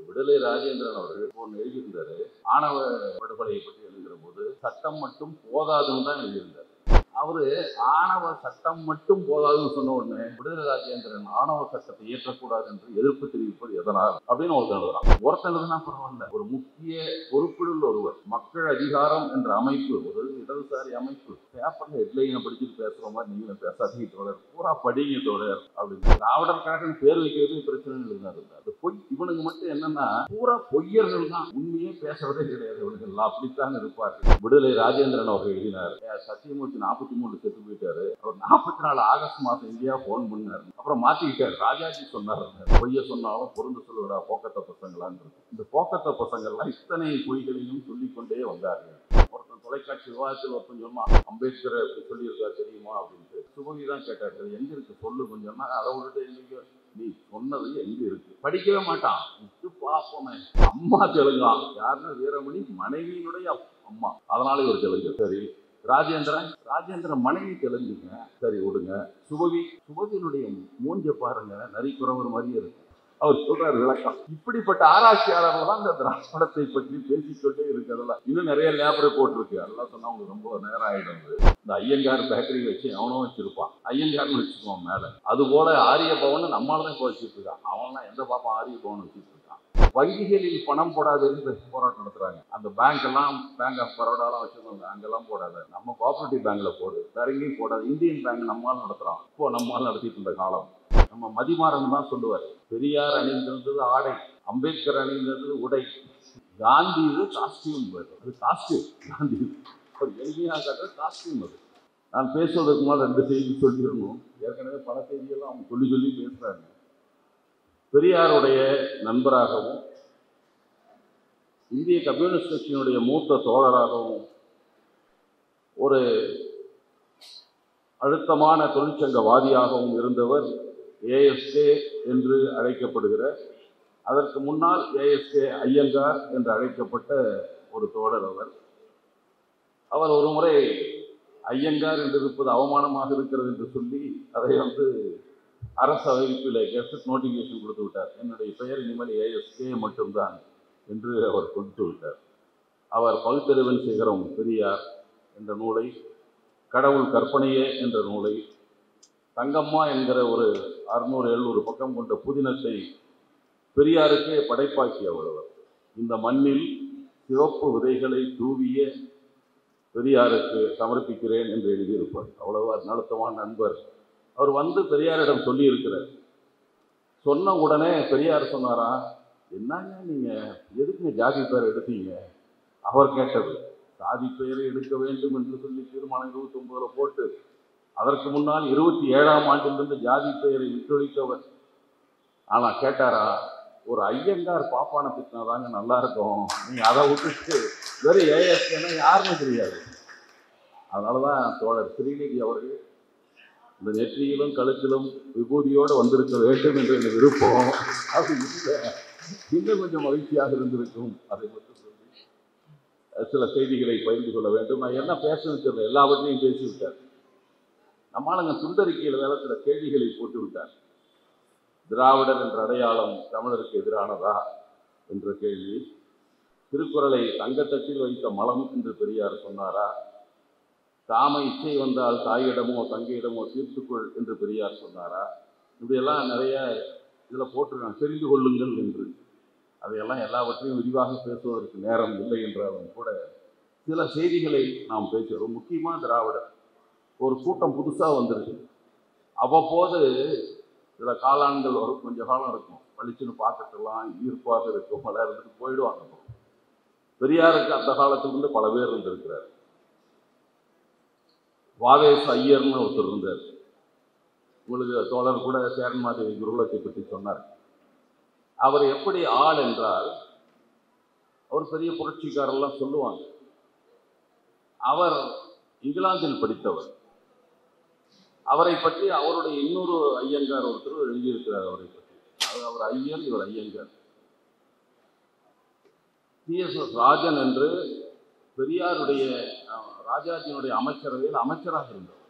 விடுதலை ராஜேந்திரன் அவர்கள் ஒன்று எழுதியிருந்தாரு. ஆணவ படுகொலையை பற்றி எழுதுகிற போது சட்டம் மட்டும் போதாதுன்னு தான் எழுதியிருந்தார். அவரு ஆணவ சட்டம் மட்டும் போதாதுன்னு சொன்ன உடனே விடுதலை ராஜேந்திரன் ஆணவ சட்டத்தை இயற்றக்கூடாது என்று எதிர்ப்பு தெரிவிப்பது எதனால் அப்படின்னு ஒருத்தன் எழுதுறான். ஒருத்தன் எழுதுனா பரவாயில்ல, ஒரு முக்கிய பொறுப்பில் ஒருவர் மக்கள் அதிகாரம் என்ற அமைப்பு, ஒரு இடதுசாரி அமைப்பு, பேப்பர்ல ஹெட்லைனை படிச்சுட்டு பேசுற மாதிரி நீங்களும் பேசாதீங்க தோழர், பூரா படிங்க தோழர் அப்படின்னு. திராவிடர் கழகம் பேர் வைக்கிறது பிரச்சனை இருந்தாரு. அது பொய். இவனுக்கு மட்டும் என்னன்னா பூரா பொய்யர்கள் தான், உண்மையே பேசுறதே கிடையாது. இவனுக்கு அப்படித்தான் இருப்பார்கள். விடுதலை ராஜேந்திரன் அவர்கள் எழுதினார். சத்தியமூர்த்தி 43 செத்து போயிட்டாரு. அவர் 44 ஆகஸ்ட் மாதம் இந்தியா போன் பண்ணாரு. அப்புறம் மாத்திக்கிட்டாரு. ராஜாஜி சொன்னார், பொய்ய சொன்னாலும் பொருந்து சொல்லுவா போக்கத்த பசங்களான்னு இருக்கு. இந்த போக்கத்த பசங்கள்லாம் இத்தனை பொய்களையும் சொல்லிக்கொண்டே வந்தார்கள். ஒருத்தன் தொலைக்காட்சி விவாதத்தில் ஒருத்தன் சொன்னா, அம்பேத்கர் அப்படி சொல்லியிருக்கா தெரியுமா அப்படின்ட்டு. சுபவி தான் கேட்டாரு, எங்க இருக்கு சொல்லு கொஞ்சம். அதை விட்டுட்டு எங்க நீ சொன்னது எங்க இருக்கு? படிக்கவே மாட்டான். விட்டு பார்ப்போமே. அம்மா தெலுங்கான். யாருன்னா வீரமணி மனைவியினுடைய அம்மா, அதனால ஒரு தெலுங்கு. சரி, ராஜேந்திரன் மனைவி தெலுங்குங்க. சரி விடுங்க. சுபவியினுடைய மூஞ்ச பாருங்க, நரிக்குறவர் மாதிரியே இருக்கு. அவர் சொல்றாரு விளக்கம். இப்படிப்பட்ட ஆராய்ச்சியாளர்கள் தான் இந்த திராவிடத்தை பற்றி பேசிக்கொண்டே இருக்கிறதுல இன்னும் நிறைய லேப் ரிப்போர்ட் இருக்கு. அதெல்லாம் சொன்னா உங்களுக்கு ரொம்ப நேரம் ஆயிடும். இந்த ஐயங்கார் பேக்கரி வச்சு எவனோ வச்சிருப்பான், ஐயங்கார்னு வச்சுக்குவோம் மேல. அது போல ஆரிய பவன் நம்மளால இப்போ வச்சுட்டு இருக்கான். அவன்லாம் எந்த பாப்பா ஆரிய பவன் வச்சுட்டு இருக்கான். வங்கிகளில் பணம் போடாதுன்னு போராட்டம் நடத்துறாங்க. அந்த பேங்க் ஆஃப் பரோடாலாம் வச்சிருக்காங்க, அங்கெல்லாம் போடாத, நம்ம கோஆபரேட்டிவ் பேங்க்ல போடு, வேற எங்கேயும் போடாது. இந்தியன் பேங்க் நம்மளால நடத்துறோம். இப்போ நம்மளால நடத்திட்டு இருந்த காலம். நம்ம மதிமாறன் தான் சொல்லுவார், பெரியார் அணிந்திருந்தது ஆடை, அம்பேத்கர் அணிந்திருந்தது உடை, காந்தி இது காஸ்டியூம். அது காஸ்டியூம். காந்தி ஒரு எளிமையாக காட்டுற காஸ்டியூம். அது நான் பேசுவதற்கு முன்னால் 2 செய்தி சொல்லிடணும். ஏற்கனவே பல செய்தியெல்லாம் அவங்க சொல்லி பேசுறாங்க. பெரியாருடைய நண்பராகவும் இந்திய கம்யூனிஸ்ட் கட்சியினுடைய மூத்த தோழராகவும் ஒரு அழுத்தமான தொழிற்சங்கவாதியாகவும் இருந்தவர் ஏஎஸ்கே என்று அழைக்கப்படுகிற, அதற்கு முன்னால் ஏஎஸ்கே ஐயங்கார் என்று அழைக்கப்பட்ட ஒரு தோழர். அவர் ஒரு முறை ஐயங்கார் என்று இருப்பது அவமானமாக இருக்கிறது என்று சொல்லி அதை அரசு அறிவிப்பில் கெசட் நோட்டிஃபிகேஷன் கொடுத்து விட்டார். என்னுடைய பெயர் இனிமேல் ஏஎஸ்கே மட்டும்தான் என்று அவர் கொடுத்து விட்டார். அவர் பகுத்தறிவின் சிகரம் பெரியார் என்ற நூலை, கடவுள் கற்பனையே என்ற நூலை, தங்கம்மா என்கிற ஒரு 600-700 பக்கம் கொண்ட புதினத்தை பெரியாருக்கே படைப்பாக்கியவர். இந்த மண்ணில் சிவப்பு விதைகளை தூவிய பெரியாருக்கு சமர்ப்பிக்கிறேன் என்று எழுதியிருப்பார். அவ்வளவு அழுத்தமான நண்பர். அவர் பெரியாரிடம் சொல்லி இருக்கிறார். சொன்ன உடனே பெரியார் சொன்னாரா, என்னங்க நீங்க எதுக்கு ஜாதி பெயர் எடுத்தீங்க? அவர் கேட்டது, சாதி பெயரை எடுக்க வேண்டும் என்று சொல்லி தீர்மானம் 29 போட்டு, அதற்கு முன்னால் 27ஆம் ஆண்டிலிருந்து ஜாதி பெயரை விட்டொழித்தவர். ஆனா கேட்டாரா, ஒரு ஐயங்கார் பாப்பான திட்டினாதாங்க நல்லா இருக்கும், நீங்க அதை விட்டுட்டு வெறும் ஏஎஸ்கேன்னா யாருன்னு தெரியாது. அதனாலதான் தோழர் ஸ்ரீநிதி அவர்கள் இந்த நெற்றியிலும் கழுத்திலும் விபூதியோடு வந்திருக்க வேண்டும் என்று எனக்கு விருப்பம். அது இல்லை, இன்னும் கொஞ்சம் மகிழ்ச்சியாக இருந்திருக்கும். அதை மட்டும் சொல்லி சில செய்திகளை பகிர்ந்து கொள்ள வேண்டும். நான் என்ன பேசணும்னு தெரியல, எல்லாவற்றையும் பேசிவிட்டார். நம்மால் சுந்தரிக்கையில் வேலை சில கேள்விகளை போட்டு விட்டார். திராவிடர் என்ற அடையாளம் தமிழருக்கு எதிரானதா என்ற கேள்வி. திருக்குறளை தங்கத்தட்டில் வைத்த மலம் என்று பெரியார் சொன்னாரா? தாம இச்சை வந்தால் தாயிடமோ தங்கையிடமோ தீர்த்துக்கொள் என்று பெரியார் சொன்னாரா? இப்படியெல்லாம் நிறைய இதில் போட்டிருக்காங்க, தெரிந்து கொள்ளுங்கள் என்று. அதையெல்லாம் எல்லாவற்றையும் விரிவாக பேசுவதற்கு நேரம் இல்லை என்றாலும் கூட சில செய்திகளை நாம் பேசுகிறோம். முக்கியமாக திராவிடர் ஒரு கூட்டம் புதுசாக வந்திருக்கு. அவ்வப்போது சில காலாண்டுகள் வரும், கொஞ்சம் காலம் இருக்கும், பளிச்சுன்னு பார்க்கறதுலாம் ஈர்ப்பாக இருக்கும், பல இடத்துக்கு போயிடுவாங்க. பெரியாருக்கு அந்த காலத்திலிருந்து பல பேர் இருந்திருக்கிறார். வாவேஸ் ஐயர்னு ஒருத்தர் இருந்தார். உங்களுக்கு தோழர் கூட சேரன்மாதேவி குருகுலத்தை பற்றி சொன்னார். அவர் எப்படி ஆள் என்றால், அவர் பெரிய புரட்சிக்காரெல்லாம் சொல்லுவாங்க. அவர் இங்கிலாந்தில் படித்தவர். அவரை பற்றி அவருடைய இன்னொரு ஐயங்கார் ஒருத்தர் எழுதியிருக்கிறார் அவரை பற்றி. அவர் ஐயர், இவர் ஐயங்கார். TSS ராஜன் என்று பெரியாருடைய ராஜாஜியினுடைய அமைச்சரவையில் அமைச்சராக இருந்தவர்.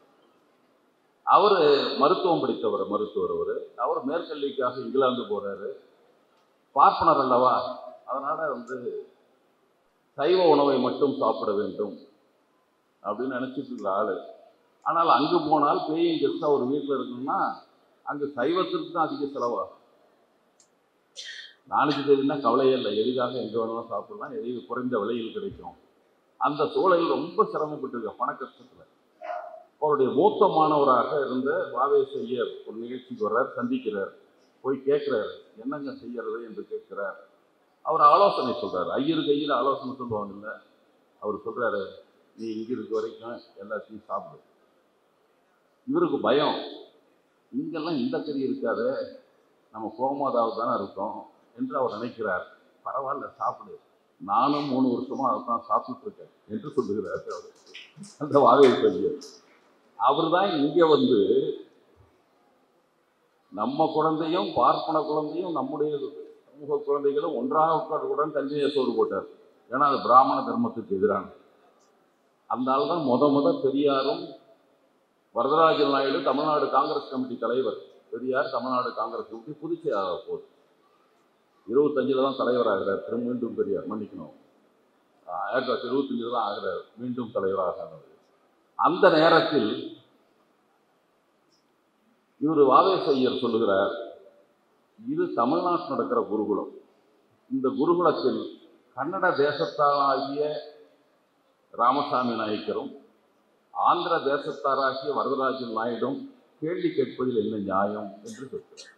அவர் மருத்துவம் படித்தவர். அவர் மேற்கல்விக்காக இங்கிலாந்து போறாரு. பார்ப்பனர் அல்லவா, அதனால சைவ உணவை மட்டும் சாப்பிட வேண்டும் அப்படின்னு நினைச்சிட்டு இருக்கிற ஆளு. ஆனால் அங்கு போனால் பேயிங் கெஸ்டா ஒரு வீட்டில் இருக்கணும்னா அங்கு சைவத்திற்கு தான் அதிக செலவாகும். நாளைக்கு தெரியும்னா கவலையே இல்லை, எளிதாக எங்கே வேணாலும் சாப்பிடலாம், எளிய குறைந்த விலையில் கிடைக்கும். அந்த சூழலில் ரொம்ப சிரமப்பட்டிருக்க பண கஷ்டத்தில். அவருடைய மூத்த மாணவராக இருந்த வாவே செய்யர் ஒரு நிகழ்ச்சிக்கு வர்றார், சந்திக்கிறார், போய் கேட்குறாரு என்னங்க செய்யறது என்று கேட்கிறார். அவர் ஆலோசனை சொல்றாரு, ஐயருக்கு ஐயர் ஆலோசனை சொல்லுவாங்கல்ல, அவர் சொல்றாரு நீ இங்க இருக்க வரைக்கும் எல்லாத்தையும் சாப்பிடு. இவருக்கு பயம், இங்கெல்லாம் இந்த கறி இருக்காது, நம்ம கோமாதாவது தானே இருக்கோம் என்று அவர் நினைக்கிறார். பரவாயில்ல சாப்பிடு, நானும் 3 வருஷமா அதைத்தான் சாப்பிட்டு இருக்கேன் என்று சொல்லுகிறார் அவர். அந்த வாவே செய்யர் அவர் தான் இங்கே நம்ம குழந்தையும் பார்ப்பன குழந்தையும் நம்முடைய சமூக குழந்தைகளும் ஒன்றாக உட்கார்ந்துடன் தஞ்சையை சோறு போட்டார். ஏன்னா அது பிராமண தர்மத்துக்கு எதிரான. அந்த ஆள் தான் முத பெரியாரும் வரதராஜன் நாயுடு தமிழ்நாடு காங்கிரஸ் கமிட்டி தலைவர். பெரியார் தமிழ்நாடு காங்கிரஸ் கமிட்டி புதுச்சேரி ஆக போகுது, 25 தான் தலைவராகிறார். மீண்டும் பெரியார் மன்னிக்கணும், 1925 தான் ஆகிறார், மீண்டும் தலைவராக. அந்த நேரத்தில் இவர் வாவே செய்யர் சொல்லுகிறார், இது தமிழ்நாட்டில் நடக்கிற குருகுலம். இந்த குருகுலத்தில் கன்னட தேசத்தாராகிய ராமசாமி நாயக்கரும் ஆந்திர தேசத்தாராகிய வரதராஜன் நாயுடும் கேள்வி கேட்பதில் என்ன நியாயம் என்று சொல்கிறார்.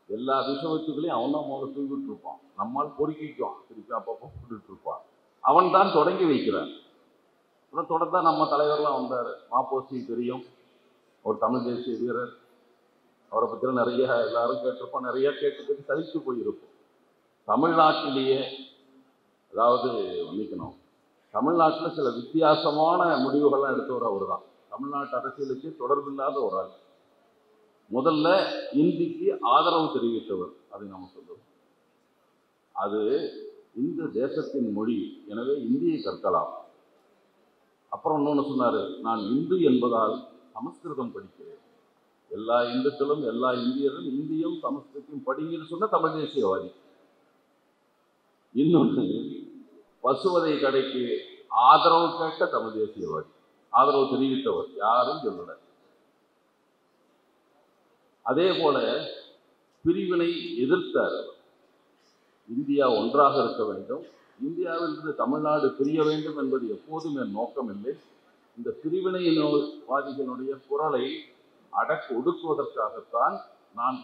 எல்லா விஷயத்துகளையும் அவன் தூக்கிட்டு இருப்பான், நம்மால் பொறுக்கிக்குவான், திருப்பி அப்பப்போ போட்டுட்டு இருப்பான். அவன் தான் தொடங்கி வைக்கிறான். அப்புறம் தொடர்ந்தா நம்ம தலைவர்லாம் வந்தார். மாப்போசி தெரியும், ஒரு தமிழ் தேசிய வீரர். அவரை பற்றி நிறைய எல்லாரும் கேட்டிருப்போம், நிறைய கேட்டு சலித்து போயிருப்போம். தமிழ்நாட்டிலேயே அதாவது மன்னிக்கணும், தமிழ்நாட்டில் சில வித்தியாசமான முடிவுகள்லாம் எடுத்தவர் அவர் தான். தமிழ்நாட்டு அரசியலுக்கு தொடர்பில்லாத ஒரு ஆள். முதல்ல இந்திக்கு ஆதரவு தெரிவித்தவர், அதை நம்ம சொல்லுவோம். அது இந்த தேசத்தின் மொழி, எனவே இந்தியை கற்கலாம். அப்புறம் இன்னொன்று சொன்னார், நான் இந்து என்பதால் சமஸ்கிருதம் படிக்கிறேன். எல்லா இந்துக்களும் எல்லா இந்தியரும் இந்தியும் சமஸ்கிருதத்தையும் படிங்கன்னு சொன்ன தமிழ் தேசியவாதி. இன்னொன்று, பசுவதை கடைக்கு ஆதரவு கேட்ட தமிழ் தேசியவாதி, ஆதரவு தெரிவித்தவர், யாரும் சொல்லல. அதே போல பிரிவினை எதிர்த்தார். இந்தியா ஒன்றாக இருக்க வேண்டும், இந்தியாவிலிருந்து தமிழ்நாடு பிரிய வேண்டும் என்பது எப்போதும் என் நோக்கம் இல்லை. இந்த பிரிவினைவாதிகளுடைய குரலை ஒடுக்குவதற்காகத்தான் நான்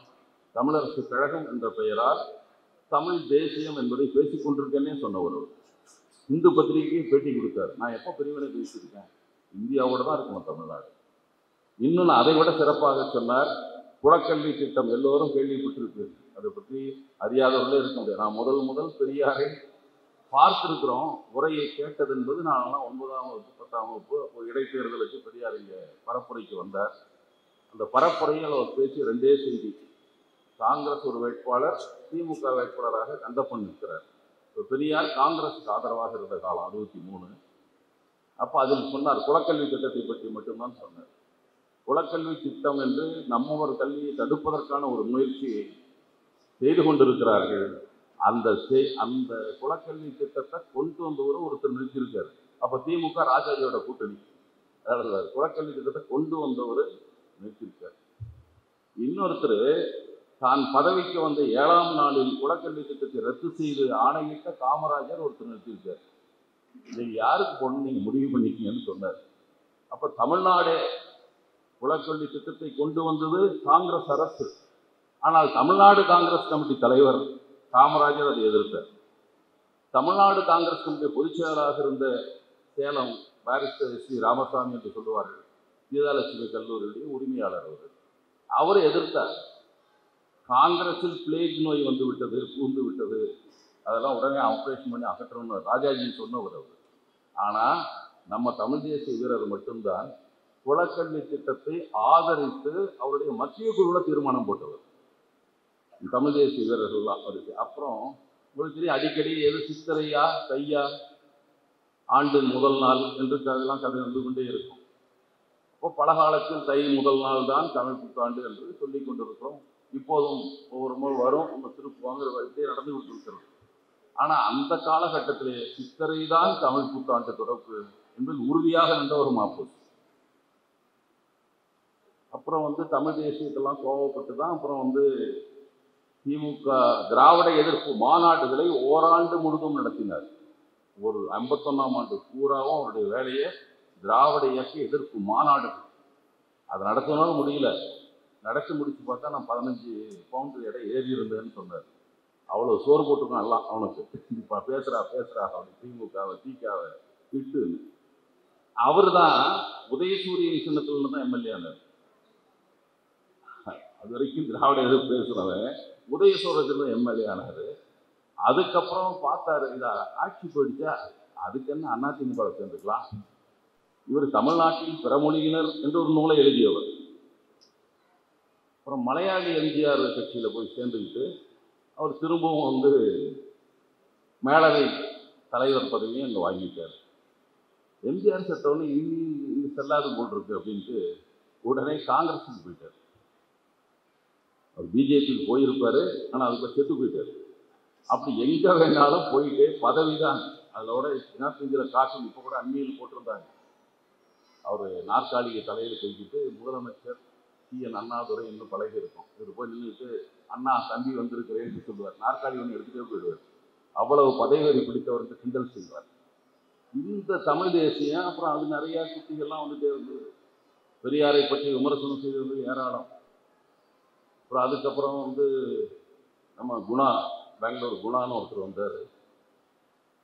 தமிழரசு கழகம் என்ற பெயரால் தமிழ் தேசியம் என்பதை பேசிக் கொண்டிருக்கேன்னே சொன்னவர். இந்து பத்திரிகைக்கு பேட்டி கொடுத்தார். நான் எப்போ பிரிவினை பேசியிருக்கேன், இந்தியாவோட தான் இருக்கணும் தமிழ்நாடு. இன்னொன்று அதை விட சிறப்பாக சொன்னார், குலக்கல்வி திட்டம் எல்லோரும் கேள்விப்பட்டிருக்கு, அதை பற்றி அறியாதவர்களே இருக்க முடியாது. நான் முதல் பெரியாரை பார்த்திருக்கிறோம், உரையை கேட்டது என்பது நான்லாம் 9ஆம் வகுப்பு 10ஆம் வகுப்பு. அப்போ இடைத்தேர்தலுக்கு பெரியார் இங்கே பரப்புரைக்கு வந்தார். அந்த பரப்புரையில் அவர் பேசிய 2 செய்தி. காங்கிரஸ் ஒரு வேட்பாளர், திமுக வேட்பாளராக கந்தப்பன் நிற்கிறார். இப்போ பெரியார் காங்கிரஸுக்கு ஆதரவாக இருந்த காலம் 63. அப்போ அதில் சொன்னார், குலக்கல்வி திட்டத்தை பற்றி மட்டும்தான் சொன்னார். குலக்கல்வி திட்டம் என்று நம்மவர் கல்வியை தடுப்பதற்கான ஒரு முயற்சியை செய்து கொண்டிருக்கிறார்கள். அந்த குலக்கல்வி திட்டத்தை கொண்டு வந்தவரும் ஒருத்தர் நிறுத்தியிருக்காரு. அப்போ திமுக ராஜாஜியோட கூட்டணி, குலக்கல்வி திட்டத்தை கொண்டு வந்தவர் நிறுத்தியிருக்கார். இன்னொருத்தர் தான் பதவிக்கு வந்த 7ஆம் நாளில் குலக்கல்வி திட்டத்தை ரத்து செய்து ஆணையிட்ட காமராஜர் ஒருத்தர் நிறுத்தியிருக்கார். நீங்கள் யாருக்கு போடணும் நீங்கள் முடிவு பண்ணிக்கீங்கன்னு சொன்னார். அப்போ தமிழ்நாடே குலக்கல்வி திட்டத்தை கொண்டு வந்தது காங்கிரஸ் அரசு. ஆனால் தமிழ்நாடு காங்கிரஸ் கமிட்டி தலைவர் காமராஜர் அதை எதிர்த்தார். தமிழ்நாடு காங்கிரஸ் கமிட்டி பொதுச் செயலராக இருந்த சேலம் பாரிஸ்டர் ஸ்ரீ ராமசாமி என்று சொல்லுவார்கள், கீதாலட்சுமி கல்லூரியுடைய உரிமையாளர் அவர் எதிர்த்தார். காங்கிரஸில் பிளேக் நோய் வந்து விட்டது, பூந்து விட்டது, அதெல்லாம் உடனே ஆப்ரேஷன் பண்ணி அகற்றணும்னு ராஜாஜி சொன்னவர் அவர். ஆனால் நம்ம தமிழ் தேசிய வீரர் மட்டும்தான் குலக்கல்வி திட்டத்தை ஆதரித்து அவருடைய மத்திய குழுவில் தீர்மானம் போட்டவர். தமிழ் தேசிய வீரர்கள்லாம் வருது. அப்புறம் உங்களுக்கு தெரியும், அடிக்கடி எது சித்திரையா தையா ஆண்டின் முதல் நாள் என்று அதெல்லாம் கதை வந்து கொண்டே இருக்கும். இப்போ பல காலத்தில் தை முதல் நாள் தான் தமிழ் புத்தாண்டு என்று சொல்லிக் கொண்டிருக்கிறோம். இப்போதும் ஒவ்வொரு முறை வரும், நம்ம திருப்புவாங்க, இப்படியே நடந்து கொண்டிருக்கிறது. ஆனால் அந்த காலகட்டத்திலே சித்திரை தான் தமிழ் புத்தாண்டு தொடர்பு என்பது உறுதியாக நின்ற ஒரு மாப்போஸ். அப்புறம் தமிழ் தேசியத்தெல்லாம் கோபப்பட்டு தான் அப்புறம் திமுக திராவிட எதிர்ப்பு மாநாடுகளை ஓராண்டு முழுதும் நடத்தினார். ஒரு 51ஆம் ஆண்டு பூராவும் அவருடைய வேலையை திராவிட இயக்க எதிர்ப்பு மாநாடுகள். அதை நடத்தணும் முடியல. நடத்தி முடிச்சு பார்த்தா நான் 15 பவுண்டு எடை ஏறி இருந்தேன்னு சொன்னார். அவ்வளோ சோறு போட்டுருக்கான் எல்லாம் அவனுக்கு. இப்போ பேசுறா அப்படி திமுகவை தீக்காவை விட்டு. அவர் தான் உதயசூரியன் சின்னத்துல தான் எம்எல்ஏ ஆனார். அது வரைக்கும் திராவிட எதிர்ப்பு பேசுறவன் உதயசூரியன் எம்எல்ஏ ஆனாரு. அதுக்கப்புறம் பார்த்தாரு, இந்த ஆட்சி போயிடுச்சா, அதுக்கு என்ன அதிமுக சேர்ந்துக்கலாம். இவர் தமிழ்நாட்டில் பிறமொழியினர் என்று ஒரு நூலை எழுதியவர். அப்புறம் மலையாளி எம்ஜிஆர் கட்சியில போய் சேர்ந்துக்கிட்டு அவர் திரும்பவும் மேலவை தலைவர் பதவியும் அங்கே வாங்கிட்டார். எம்ஜிஆர் செத்தவொடனே இனி செல்லாது போட்டிருக்கு அப்படின்ட்டு உடனே காங்கிரஸுக்கு போயிட்டார். அவர் பிஜேபிக்கு போயிருப்பாரு, ஆனால் அதுக்கு செத்து போயிட்டார். அப்படி எங்க வேணாலும் போயிட்டு பதவி தான். அதோட தினத்தஞ்சில காசு இப்போ கூட அந்நியில் போட்டிருந்தாங்க. அவர் நாற்காலியை தலையில் தூக்கிட்டு முதலமைச்சர் CN அண்ணாதுரை இன்னும் பழகி இருக்கும். இவர் போய் நின்றுட்டு அண்ணா தம்பி வந்திருக்கிறேன்னு சொல்லுவார். நாற்காலி ஒன்று எடுத்துகிட்டே போயிடுவார். அவ்வளவு பதவி பிடித்தவருக்கு கிண்டல் செய்வார். இந்த தமிழ் தேசியம் அப்புறம் அது நிறைய குட்டிகள்லாம் வந்துட்டே இருந்தது. பெரியாரை பற்றி விமர்சனம் செய்தது ஏராளம். அப்புறம் அதுக்கப்புறம் நம்ம குணா, பெங்களூர் குணான்னு ஒருத்தர் வந்தார்.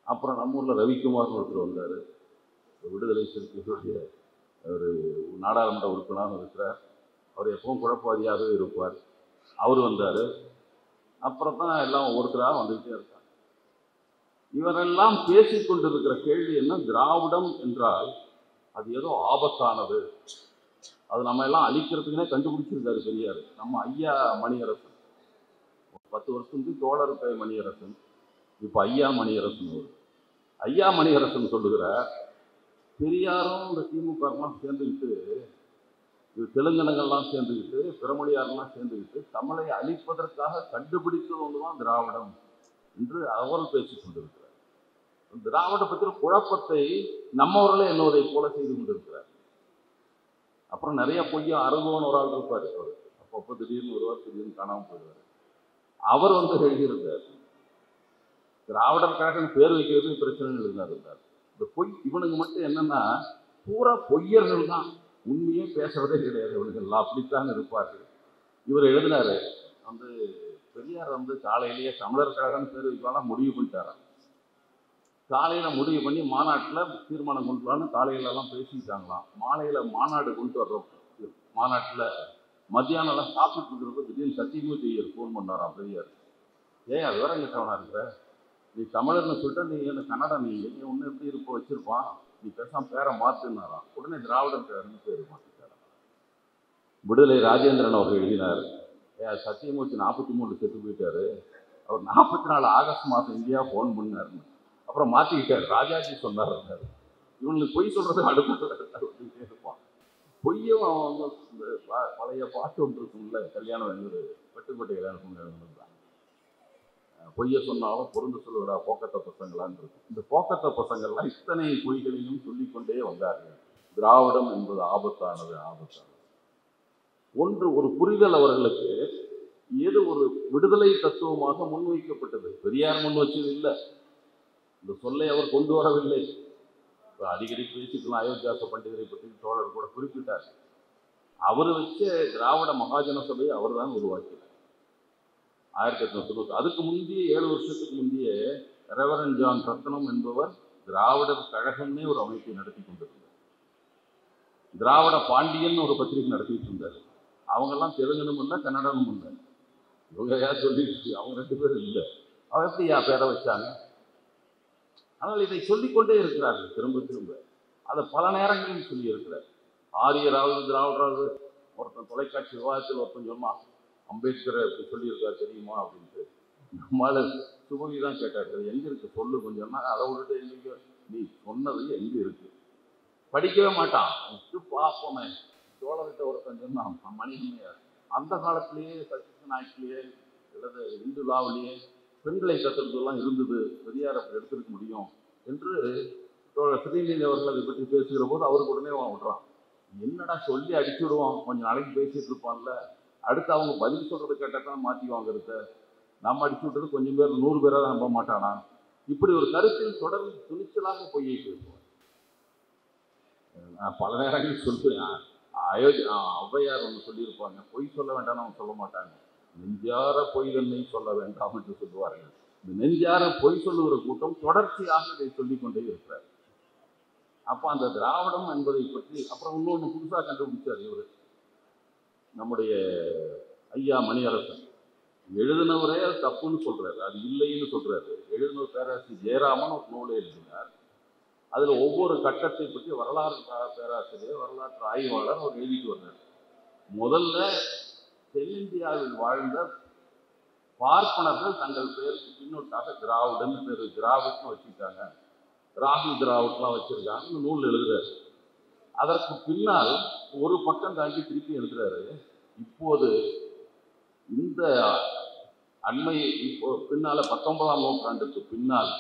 அப்புறம் நம்ம ஊரில் ரவிக்குமார்னு ஒருத்தர் வந்தார். விடுதலை சிறுத்தைகளுடைய ஒரு நாடாளுமன்ற உறுப்பினராக இருக்கிறார். அவர் எப்பவும் குழப்பவாதியாகவே இருப்பார். அவர் வந்தார். அப்புறம் தான் எல்லாம் ஒவ்வொருத்தராக வந்துகிட்டே இருக்காங்க. இவரெல்லாம் பேசிக்கொண்டிருக்கிற கேள்வி என்ன, திராவிடம் என்றால் அது ஏதோ ஆபத்தானது, அது நம்ம எல்லாம் அழிக்கிறதுக்குனே கண்டுபிடிச்சிருக்காரு பெரியார். நம்ம ஐயா மணியரசன் 10 வருஷத்துக்கு தோழர் மணியரசன், இப்போ ஐயா மணியரசன். ஐயா மணியரசன் சொல்லுகிறார், பெரியாரும் இந்த திமுகலாம் சேர்ந்துக்கிட்டு, தெலுங்கனங்கள்லாம் சேர்ந்துக்கிட்டு, பிறமொழியாரெல்லாம் சேர்ந்துக்கிட்டு தமிழை அழிப்பதற்காக கண்டுபிடித்தது ஒன்றுதான் திராவிடம் என்று அவர் பேசிக் கொண்டிருக்கிறார். திராவிட பற்றிய குழப்பத்தை நம்மவர்களே என்னவதை போல செய்து கொண்டிருக்கிறார். அப்புறம் நிறைய பொய்யா அருங்கோன் ஒரு ஆள் இருப்பார். அவர் அப்பப்போ திடீர்னு வருவார், திடீர்னு காணாமல் போயிடுவார். அவர் எழுதியிருந்தார், திராவிடர் கழகம் பேர் வைக்கிறது பிரச்சனை இருந்தார். இந்த பொய் இவனுக்கு மட்டும் என்னன்னா பூரா பொய்யர்கள் தான், உண்மையே பேசுறதே கிடையாது. இவனுங்கெல்லாம் அப்படித்தான் இருப்பார்கள். இவர் எழுதினாரு, பெரியார் காலையிலேயே தமிழர் கழகம் பேர் வைக்கலாம் முடிவு பண்ணிட்டாராம். காலையில் முடிவு பண்ணி மாநாட்டில் தீர்மானம் கொண்டு வரலான்னு காலையிலலாம் பேசிக்கிட்டாங்களாம். மாலையில் மாநாடு கொண்டு வர்றோம். மாநாட்டில் மத்தியானம்லாம் சாப்பிட்டு இருக்கிறப்ப திடீர்னு சத்தியமூர்த்தி ஃபோன் பண்ணாராம் பெரியார். அது வேற எங்கிட்டவனா இருக்கிற, நீ தமிழர்னு சொல்லிட்டு நீ என்ன கன்னடம், நீ ஒன்று எப்படி இருப்போ வச்சிருப்பான், நீ பேசாமல் பேரை மாற்றுனாராம். உடனே திராவிடர் கழகம்னு பேர் மாற்றிட்டாராம். விடுதலை ராஜேந்திரன் அவர்கள் எழுதினார், சத்தியமூர்த்தி 43 செத்து போயிட்டாரு, அவர் 44 ஆகஸ்ட் மாதம் இந்தியா ஃபோன் பண்ணாருன்னு. அப்புறம் மாற்றிக்கிட்டார், ராஜாஜி சொன்னார். இவனுக்கு பொய் சொல்றது அடுத்து இருப்பான். பொய்யும் அவன் பழைய பாட்டு ஒன்று இருக்கும்ல, கல்யாணம் வெட்டுக்கோட்டை கல்யாணம் தான், பொய்ய சொன்னாலும் பொருந்து சொல்லுவா போக்கத்த பசங்களான்னு இருக்கும். இந்த போக்கத்த பசங்கள்லாம் இத்தனை பொய்களையும் சொல்லிக்கொண்டே வந்தார்கள். திராவிடம் என்பது ஆபத்தானது. ஒரு புரிதல் அவர்களுக்கு ஏதோ ஒரு விடுதலை தத்துவமாக முன்வைக்கப்பட்டது. பெரியார் முன் வச்சது இல்லை, இந்த சொல்லை அவர் கொண்டு வரவில்லை. அடிக்கடி பேசிக்கலாம், அயோத்தியாச பண்டிகரை பற்றி தோழர் கூட குறிப்பிட்டார். அவர் வச்ச திராவிட மகாஜன சபையை அவர் தான் உருவாக்கினார் 1890. அதுக்கு முந்தைய 7 வருஷத்துக்கு முந்தைய ரெவரன் ஜான் ரத்னம் என்பவர் திராவிடர் கழகம்னே ஒரு அமைப்பை நடத்தி கொண்டிருந்தார். திராவிட பாண்டியன் ஒரு பத்திரிகை நடத்திட்டு இருந்தார். அவங்கெல்லாம் தெலுங்கனும் இல்லை, கன்னடமும் இல்லை. இவங்க யார் சொல்லிட்டு, அவங்க 2 பேரும் இல்லை. அவ எப்படி பேரை வச்சாங்க? ஆனால் இதை சொல்லிக்கொண்டே இருக்கிறார்கள் திரும்ப திரும்ப. அதை பல நேரங்களில் சொல்லி இருக்கிறார். ஆரியராவது திராவிடராவது ஒருத்தன் தொலைக்காட்சி விவாதத்தில் ஒருத்தன் சொன்னான், அம்பேத்கரை அப்படி சொல்லியிருக்கார் தெரியுமா அப்படின்ட்டு. நம்மளால சுபவி தான் கேட்டார், எங்க இருக்கு சொல்லு கொஞ்சம்னா. அதை விட்டுட்டு எங்க நீ சொன்னது எங்க இருக்கு, படிக்கவே மாட்டான். பார்ப்போமே, சோழர்கிட்ட ஒருத்தன் சொன்னான் மணியம்மையார், அந்த காலத்திலேயே ஆக்ட்லேயே அல்லது இந்து லாவிலேயே பெண்களை தத்துவத்தெல்லாம் இருந்தது, பெரியார் அப்படி எடுத்திருக்க முடியும் என்று ஸ்ரீநிதி அவர்கள் அதை பற்றி பேசுகிற போது அவருக்கு உடனே விடுறான். என்னடா சொல்லி அடிச்சு விடுவான், கொஞ்சம் நாளைக்கு பேசிட்டு இருப்பான்ல, அடுத்து அவங்க பதில் சொல்றதை கேட்டால் மாற்றிவாங்க இருக்க, நம்ம அடிச்சு விட்டது கொஞ்சம் பேர் 100 பேராக நம்ப மாட்டானா, இப்படி ஒரு கருத்தில் தொடர்ந்து துணிச்சலாக பொய்யை பேசுவார். நான் பல நேரங்களில் சொல்லுவேன், ஔவையார் ஒன்று சொல்லியிருப்பாங்க, பொய் சொல்ல வேண்டாம்னு அவங்க சொல்ல மாட்டாங்க, நெஞ்சார பொய் தன்னை சொல்ல வேண்டாம் என்று சொல்லுவார்கள். இந்த நெஞ்சார பொய் சொல்லுகிற கூட்டம் தொடர்ச்சியாக இதை சொல்லிக்கொண்டே இருக்கிறார். அப்போ அந்த திராவிடம் என்பதை பற்றி அப்புறம் இன்னொன்று புதுசாக கண்டுபிடிச்சார் இவர், நம்முடைய ஐயா மணியரசன். எழுதினவரே அது தப்புன்னு சொல்றாரு, அது இல்லைன்னு சொல்றாரு. எழுதினவர் பேராசிரியர் ஜெயராமன் ஒரு நூலை எழுதினார். அதில் ஒவ்வொரு கட்டத்தை பற்றி வரலாறு பேராசிரியர், வரலாற்று ஆய்வாளர் அவர் எழுதிட்டு வர்றார். முதல்ல தென்னிந்தியாவில் வாழ்ந்த பார்ப்பனர்கள் தங்கள் பேருக்கு பின்னொட்டாக திராவிடன் பேர், திராவிட்னு வச்சுக்கிட்டாங்க, ராகுல் திராவிட்லாம் வச்சிருக்காங்க, இந்த நூல் எழுதுறாரு. அதற்கு பின்னால் ஒரு பக்கம் தாண்டி திருப்பி எழுதுறாரு. இப்போது இந்த அண்மை இப்போ பின்னால 19ஆம் நூற்றாண்டுக்கு பின்னால்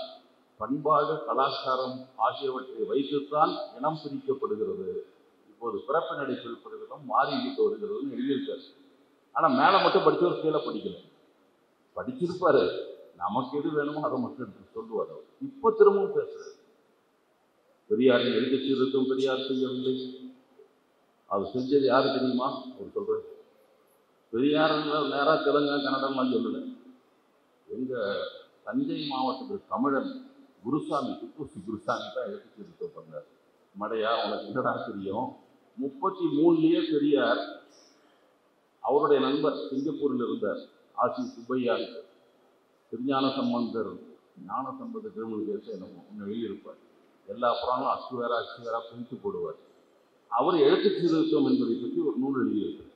பண்பாடு, கலாச்சாரம் ஆகியவற்றை வைத்துத்தான் இனம் பிரிக்கப்படுகிறது, இப்போது பிறப்பு நடை பிரிப்படுகிறதும் மாறிவிட்டு வருகிறதுன்னு எழுதியிருக்காரு. ஆனால் மேலே மட்டும் படித்தவர் கீழே படிக்கல, படிச்சிருப்பாரு, நமக்கு எது வேணுமோ அதை மட்டும் சொல்லுவார். அவர் இப்போ திரும்பவும் பேசுறாரு, பெரியாரின் எழுதி சீர்திருத்தம் பெரியார் செய்யவில்லை, அது செஞ்சது யாரு தெரியுமா அவர் சொல்றாரு. பெரியார் நேராக தெலுங்கா கன்னடம்லாம் சொல்லலை, எங்கள் தஞ்சை மாவட்டத்தில் தமிழன் குருசாமி, துப்புசி குருசாமி தான் எழுதி சீர்திருத்தம் பண்ணார். மடையா உனக்கு என்னடா தெரியும், 33லயே பெரியார் அவருடைய நண்பர் சிங்கப்பூரில் இருந்தார் ஆசி சுப்பையா, திருஞான சம்பந்தர் ஞான சம்பந்த திருமண கேச ஒன்று எழுதியிருப்பார். எல்லா புறாங்களும் அச்சு வேறா பிரித்து போடுவார். அவர் எழுத்து சீர்திருத்தம் என்பதை பற்றி ஒரு நூல் எழுதியிருக்கிறார்.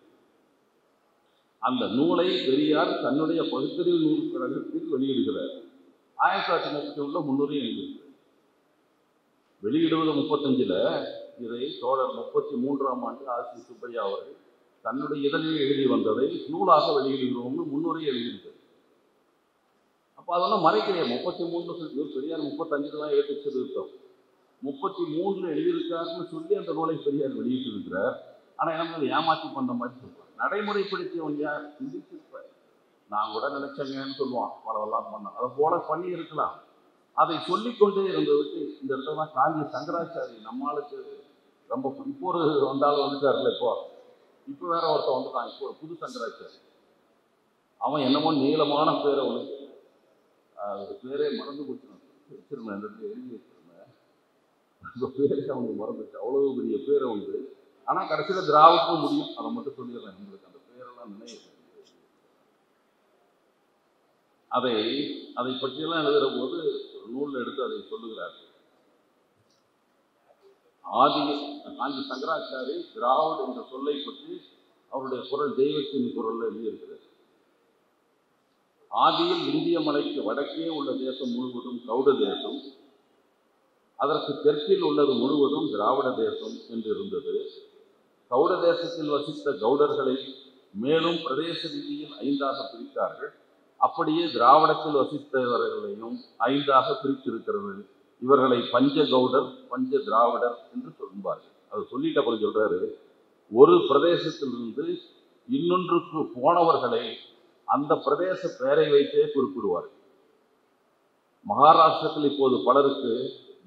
அந்த நூலை பெரியார் தன்னுடைய பகுத்தறிவு நூல் கழகத்தில் வெளியிடுகிறார். 1931 முன்னுரையும் எழுதியிருக்கிறார். வெளியிடுவது 35, இதை தோழர் 33ஆம் ஆண்டு ஆசி சுப்பையா அவர்கள் தன்னுடைய இதழில் எழுதி வந்ததை நூலாக வெளியிடுகிறோம்னு முன்னுரை எழுதியிருக்கிறார். அப்போ அதெல்லாம் மறைக்கிறேன். 33 பெரியார் 35 தான் எழுத்து சீர்திருத்தம், 33 எழுதியிருக்காருன்னு சொல்லி அந்த நூலை பெரியார் வெளியிட்டு இருக்கிறார். ஆனால் எனக்கு ஏமாற்றி பண்ண மாதிரி சொல்லுவார். நடைமுறைப்படுத்தியவன் யார் சிந்திச்சிருப்பார். நான் கூட நினைச்சேங்கன்னு சொல்லுவான், பலவெல்லாம் பண்ண அதை போல பண்ணி இருக்கலாம். அதை சொல்லிக்கொண்டே இருந்ததுக்கு இந்த இடத்துல தான் காஞ்சி சங்கராச்சாரி நம்மளுக்கு ரொம்ப இப்போ ஒரு வந்தாலும் வந்துட்டார்ல, இப்போ வேற ஒருத்தன் வந்துட்டான், இப்போ ஒரு புது சங்கராச்சாரி. அவன் என்னமோ நீளமான பேரை உனக்கு அது பேரே மறந்து போச்சு, வச்சிருந்தேன் இந்த இடத்துல எழுதி வச்சிருந்தேன், அந்த பேரே அவங்க மறந்துச்சு, அவ்வளவு பெரிய பேரை உண்டு. ஆனால் கடைசியில் திராவிடமும் முடியும், அதை மட்டும் சொல்லிடுறேன் உங்களுக்கு, அந்த பேரெல்லாம் நினைவு. அதை பற்றியெல்லாம் எழுதுகிற போது ஒரு நூலில் எடுத்து அதை சொல்லுகிறார். காஞ்சி சங்கராச்சாரி திராவிட என்ற சொல்லை பற்றி அவருடைய குரல் தெய்வத்தின் குரல் எழுதியிருக்கிறார். ஆதியில் இந்திய மலைக்கு வடக்கே உள்ள தேசம் முழுவதும் கௌட தேசம், அதற்கு தெற்கில் உள்ளது முழுவதும் திராவிட தேசம் என்று இருந்தது. கௌட தேசத்தில் வசித்த கௌடர்களை மேலும் பிரதேச ரீதியில் 5ஆக பிரித்தார்கள். அப்படியே திராவிடத்தில் வசித்தவர்களையும் 5ஆக பிரித்திருக்கிறது. இவர்களை பஞ்ச கௌடர், பஞ்ச திராவிடர் என்று சொல்வார்கள். அது சொல்லிட்டு அப்புறம் சொல்றாரு, ஒரு பிரதேசத்திலிருந்து இன்னொன்றுக்கு போனவர்களை அந்த பிரதேச பெயரை வைத்தே குறிப்பிடுவார்கள். மகாராஷ்டிரத்தில் இப்போது பலருக்கு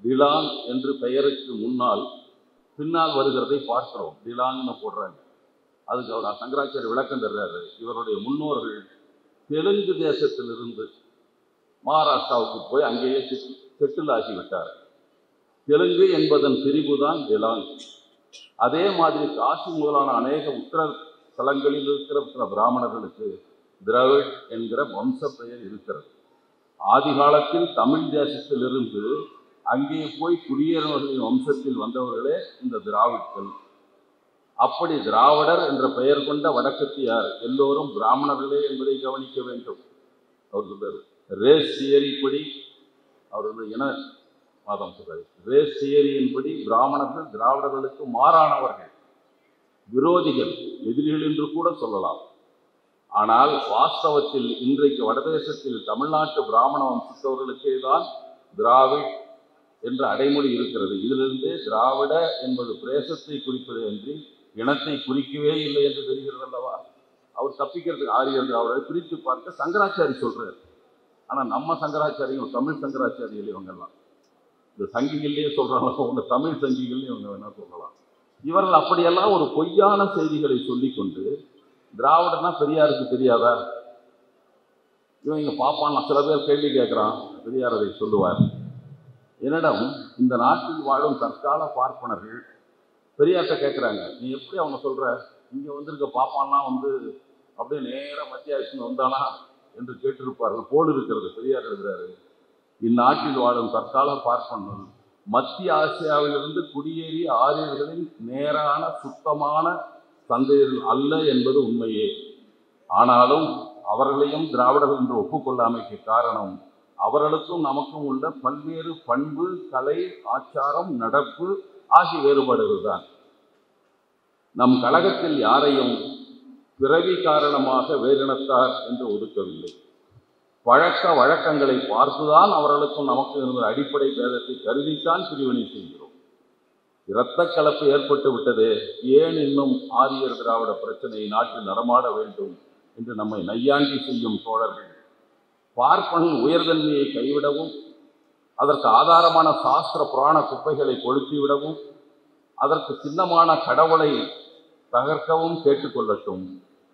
டிலான் என்று பெயருக்கு பின்னால் வருகிறதை பார்க்கிறோம். டிலான்னு போடுறாங்க. அதுக்கு அவர் சங்கராச்சாரிய விளக்கம் தர்றாரு. இவருடைய முன்னோர்கள் தெலுங்கு தேசத்திலிருந்து மகாராஷ்டிராவுக்கு போய் அங்கேயே செட்டில் ஆகிவிட்டார். தெலுங்கு என்பதன் பிரிவு தான் டிலான். அதே மாதிரி காசி முதலான அநேக உத்தர தலங்களில் இருக்கிற சில பிராமணர்களுக்கு திராவிட் என்கிற வம்ச பெயர் இருக்கிறது. ஆதி காலத்தில் தமிழ் தேசத்திலிருந்து அங்கே போய் குடியேறினவர்களின் வம்சத்தில் வந்தவர்களே இந்த திராவிட்கள். அப்படி திராவிடர் என்ற பெயர் கொண்ட வடக்கத்தியார் எல்லோரும் பிராமணர்களே என்பதை கவனிக்க வேண்டும். அவர் சொல்றாரு, ரேஸ் தியரிப்படி, அவர் இன வாதம் சொல்றாரு, ரேஸ் தியரியின்படி பிராமணர்கள் திராவிடர்களுக்கு மாறானவர்கள், விரோதிகள், எதிரிகள் என்று கூட சொல்லலாம். ஆனால் வாஸ்தவத்தில் இன்றைக்கு வடதேசத்தில் தமிழ்நாட்டு பிராமண வம்சத்தவர்களுக்கே தான் திராவிட் என்ற அடைமொழி இருக்கிறது. இதிலிருந்து திராவிட என்பது பிரேசத்தை குறிப்பது என்று இனத்தை குறிக்கவே இல்லை என்று தெரிகிறது அல்லவா? அவர் தப்பிக்கிறதுக்கு ஆரியர் திராவிடரை பிரித்து பார்க்க சங்கராச்சாரி சொல்றாரு. ஆனால் நம்ம சங்கராச்சாரியும் தமிழ் சங்கராச்சாரிகள் இவங்கெல்லாம் இந்த சங்கிகள்லேயே சொல்றாங்க, உங்க தமிழ் சங்கிகள்னு இவங்க வேணா சொல்லலாம். இவர்கள் அப்படியெல்லாம் ஒரு பொய்யான செய்திகளை சொல்லிக்கொண்டு திராவிடன்னா பெரியாருக்கு தெரியாதா? இவன் இங்க பாப்பான். சில பேர் கேள்வி கேட்கிறான், பெரியார் அதை சொல்லுவார். என்னிடம் இந்த நாட்டில் வாழும் தற்கால பார்ப்பனர்கள் பெரியார்கிட்ட கேட்குறாங்க, நீ எப்படி அவங்க சொல்ற, இங்கே வந்திருக்க பாப்பான்லாம் அப்படியே நேராக மத்திய அரசு வந்தானா என்று கேட்டிருப்பார்கள் போல் இருக்கிறது. பெரியார் எழுதுறாரு, இந்நாட்டில் வாழும் தற்கால பார்ப்பனர்கள் மத்திய ஆசியாவிலிருந்து குடியேறிய ஆரியர்களின் நேரான சுத்தமான சந்தைகள் அல்ல என்பது உண்மையே. ஆனாலும் அவர்களையும் திராவிடர்கள் என்று ஒப்புக்கொள்ளாமைக்கு காரணம் அவர்களுக்கும் நமக்கும் உள்ள பல்வேறு பண்பு, கலை, ஆச்சாரம், நடப்பு ஆகிய வேறுபாடுகள் தான். நம் கழகத்தில் யாரையும் பிறவி காரணமாக வேறினத்தார் என்று ஒதுக்கவில்லை. பழக்க வழக்கங்களை பார்த்துதான் அவர்களுக்கும் நமக்கும் இருந்த அடிப்படை பேதத்தை கருதித்தான் பிரிவினை செய்கிறோம். இரத்த கலப்பு ஏற்பட்டு விட்டது, ஏன் இன்னும் ஆரியர் திராவிட பிரச்சனை நாட்டில் நடமாட வேண்டும் என்று நம்மை நையாண்டி செய்யும் தோழர்கள் பார்ப்பனின் உயர்தன்மையை கைவிடவும், அதற்கு ஆதாரமான சாஸ்திர புராண குப்பைகளை கொளுத்திவிடவும், அதற்கு சின்னமான கடவுளை தகர்க்கவும் கேட்டுக்கொள்ளட்டும்.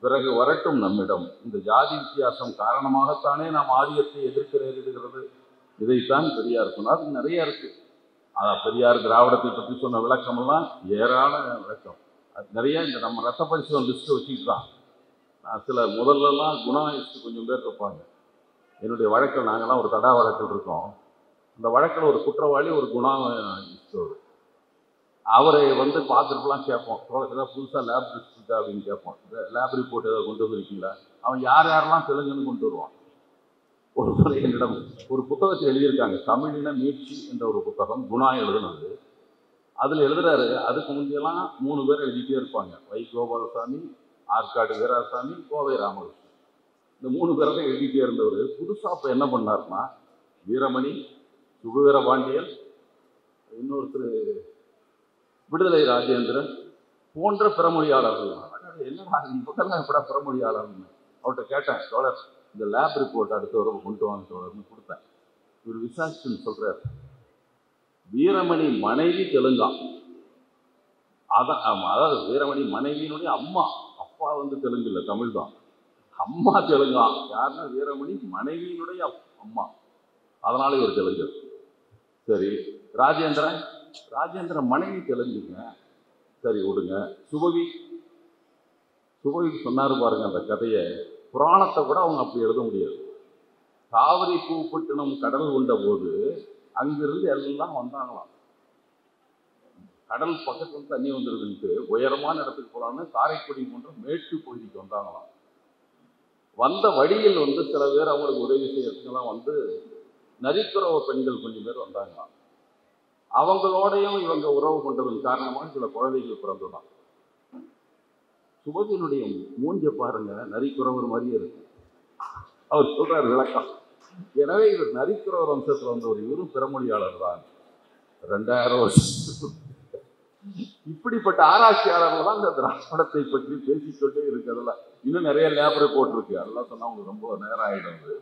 பிறகு வரட்டும் நம்மிடம். இந்த ஜாதி வித்தியாசம் காரணமாகத்தானே நாம் ஆரியத்தை எதிர்க்க நேரிடுகிறது. இதைத்தான் பெரியார் சொன்னார். நிறைய இருக்கு. பெரியார் திராவிடத்தை பற்றி சொன்ன விளக்கமெல்லாம் ஏராளமான விளக்கம். அது நிறைய இந்த நம்ம ரத்த பரிசோதனை லிஸ்ட்டு வச்சுட்டு தான். நான் சில முதல்லலாம் குணாயிஸ்ட் கொஞ்சம் பேர் இருப்பாங்க. என்னுடைய வழக்கில் நாங்கள்லாம் ஒரு தடா வழக்கில் இருக்கோம். அந்த வழக்கில் ஒரு குற்றவாளி ஒரு குணாயிஸ்ட் அவரை பார்த்துட்டுலாம் கேட்போம், ஏதாவது புதுசாக லேப் டெஸ்ட் இருக்கா அப்படின்னு கேட்போம். லேப் ரிப்போர்ட் ஏதாவது கொண்டு வந்துருக்கீங்களா? அவன் யாரெல்லாம் தெலுங்குன்னு கொண்டு வருவான். ஒரு முறை என்னிடம் ஒரு புத்தகத்தை எழுதியிருக்காங்க, தமிழின மீட்சி என்ற ஒரு புத்தகம், குணா எழுதுனது. அதில் எழுதுறாரு, அதுக்கு முந்தையெல்லாம் 3 பேர் எழுதிட்டே இருப்பாங்க, வை கோபாலசாமி, ஆற்காடு வீராசாமி, கோவை ராமகிருஷ்ணன். இந்த 3 பேரை எழுதிட்டே இருந்தவர் புதுசாக இப்போ என்ன பண்ணார்னா, வீரமணி, சுபவீர பாண்டியன், இன்னொருத்தர் விடுதலை ராஜேந்திரன் போன்ற பிறமொழியாளர்கள். என்னடா இப்போதான் எப்படா பிறமொழியாளர்னு அவர்கிட்ட கேட்டேன். தோழர், இந்த லேப் ரிப்போர்ட் அடுத்த வரை கொண்டு வாங்க தோழர்னு கொடுத்தேன். இவர் விசாரிச்சுன்னு சொல்றாரு, வீரமணி மனைவி தெலுங்கா. அதாவது வீரமணி மனைவியினுடைய அம்மா, அப்பா தெலுங்கு இல்லை, தமிழ் தான். அம்மா தெலுங்கா. யாருன்னா வீரமணி மனைவியினுடைய அம்மா, அதனால இவர் தெலுங்கு. சரி, ராஜேந்திரன் மனைவி தெலுங்குங்க, சரி விடுங்க. சுபவி சொன்னாரு பாருங்க அந்த கதையை, புராணத்தை கூட அவங்க அப்படி எழுத முடியாது. காவிரி பூப்பட்டினம் கடல் கொண்ட போது அங்கிருந்து எல்லாம் வந்தாங்களாம். கடல் பக்கத்துல தண்ணி வந்துருதுன்ட்டு உயரமான இடத்துக்கு போலான்னு காரைக்குடி போன்ற மேட்டு பகுதிக்கு வந்தாங்களாம். வந்த வழியில் சில பேர் அவங்களுக்கு உதவி செய்யறதுக்கெல்லாம் நரிக்குறவ பெண்கள் கொஞ்சம் பேர் வந்தாங்களாம். அவங்களோடையும் இவங்க உறவு கொண்டதன் காரணமாக சில குழந்தைகள் பிறந்துதான். சுபதியினுடைய மூஞ்ச பாருங்க, நரிக்குறவர் மாதிரியே இருக்கு. அவர் சொல்றார் விளக்கம். எனவே இவர் நரிக்குறவர் வம்சத்தில் வந்தவர், இவரும் பிறமொழியாளர் தான். 2000 வருஷம். இப்படிப்பட்ட ஆராய்ச்சியாளர்கள் தான் இந்த திராவிடத்தை பற்றி பேசிக்கொண்டே இருக்கிறதுல. இன்னும் நிறைய லேப் ரிப்போர்ட் இருக்கு, அதெல்லாம் சொன்னா அவங்களுக்கு ரொம்ப நேரம் ஆயிடுது.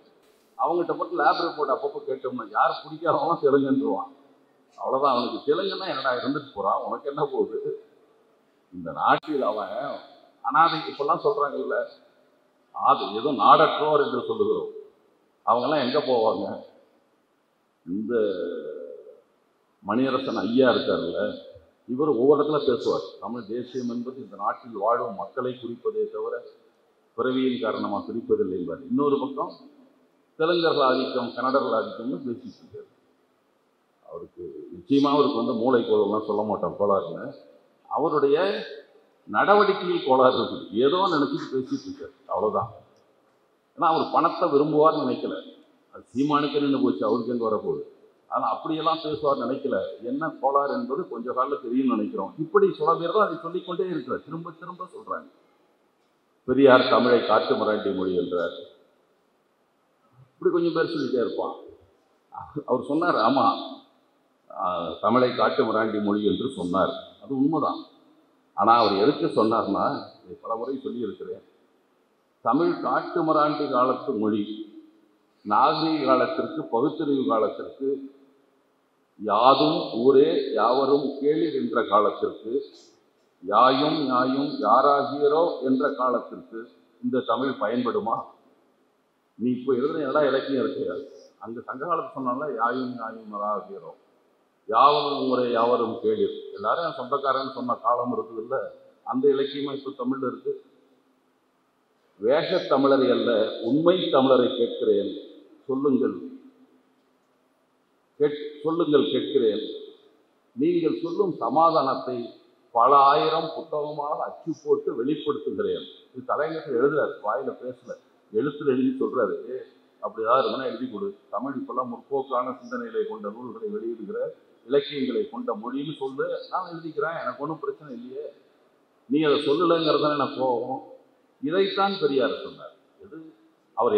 அவங்ககிட்ட மட்டும் லேப் ரிப்போர்ட் அப்பப்போ கேட்டோம்னா யார் பிடிக்காதவங்க தெலுங்குன்றுவான். அவ்வளோதான். அவனுக்கு தெலுங்குன்னா என்னடா இருந்துட்டு போறான், உனக்கு என்ன போகுது? இந்த நாட்டில் அவன் அனாதை இப்பெல்லாம் சொல்றாங்கல்ல, அது ஏதோ நாடற்றோர் என்று சொல்லுகிறோம். அவங்கெல்லாம் எங்க போவாங்க? இந்த மணியரசன் ஐயா இருக்காருல்ல, இவர் ஒவ்வொரு இடத்துல பேசுவார். தமிழ் தேசியம் என்பது இந்த நாட்டில் வாழும் மக்களை குறிப்பதே தவிர பிறவியின் காரணமாக குறிப்பதில்லை என்பார். இன்னொரு பக்கம் தெலுங்கர்கள் ஆதிக்கம், கன்னடர்கள் ஆதிக்கம்னு பேசிட்டு இருக்காரு. அவருக்கு நிச்சயமாக அவருக்கு மூளை கோளாறுலாம் சொல்ல மாட்டோம், கோளாறுன்னு. அவருடைய நடவடிக்கையில் கோளாறு இருக்குது. ஏதோ நினைச்சிட்டு பேசிட்டு இருக்காரு, அவ்வளோதான். ஏன்னா அவர் பணத்தை விரும்புவார்னு நினைக்கல. அது சீமானுக்கு நின்று போச்சு, அவருக்கு எங்கே வரப்போகுது. ஆனால் அப்படியெல்லாம் பேசுவார் நினைக்கல. என்ன கோளாறு என்பது கொஞ்ச காலம் தெரியும்னு நினைக்கிறோம். இப்படி சில பேர் தான் அதை சொல்லிக்கொண்டே இருக்கிறார், திரும்ப திரும்ப சொல்றாங்க. பெரியார் தமிழை காட்டு மிராண்டி மொழி என்றார். இப்படி கொஞ்சம் பேர் சொல்லிட்டே இருப்பான். அவர் சொன்னார், ஆமாம், தமிழை காட்டு மிராண்டி மொழி என்று சொன்னார். அது உண்மைதான். ஆனால் அவர் எதுக்கு சொன்னார்னா, இதை பல முறை சொல்லியிருக்கிறேன், தமிழ் காட்டு மிராண்டி காலத்து மொழி நாகரீக காலத்திற்கு, பகுத்தறிவு காலத்திற்கு, யாதும் ஊரே யாவரும் கேளீர் என்ற காலத்திற்கு, யாயும் யாயும் யாராகியரோ என்ற காலத்திற்கு இந்த தமிழ் பயன்படுமா? நீ இப்போ எழுதுன எல்லா இலக்கியம் இருக்கிறார். அங்கே சங்க காலத்து சொன்னால யாயும் யாயும் யாராகியரோ, யாவரும் ஊரே யாவரும் கேளீர், எல்லாரும் என் சொந்தக்காரன்னு சொன்ன காலம் இருக்குது இல்லை? அந்த இலக்கியமா இப்போ தமிழில் இருக்கு. வேஷத் தமிழரை அல்ல, உண்மை தமிழரை கேட்கிறேன், சொல்லுங்கள் கேட்கிறேன். நீங்கள் சொல்லும் சமாதானத்தை பல ஆயிரம் புத்தகமாக அச்சு போட்டு வெளிப்படுத்துகிறேன். இது தலைநகர் எழுதுறாரு, வாயில பேசல, எழுத்துல எழுதி சொல்றாரு. அப்படிதான் இருந்தா எழுதி கொடு. தமிழ் இப்பெல்லாம் முற்போக்கான சிந்தனைகளை கொண்ட நூல்களை வெளியிடுகிற, இலக்கியங்களை கொண்ட மொழின்னு சொல்லு, நான் எழுதிக்கிறேன், எனக்கு ஒன்றும் பிரச்சனை இல்லையே. நீ அதை சொல்லலைங்கிறதான எனக்கு கோபம். இதைத்தான் பெரியார் சொன்னார். இது அவர்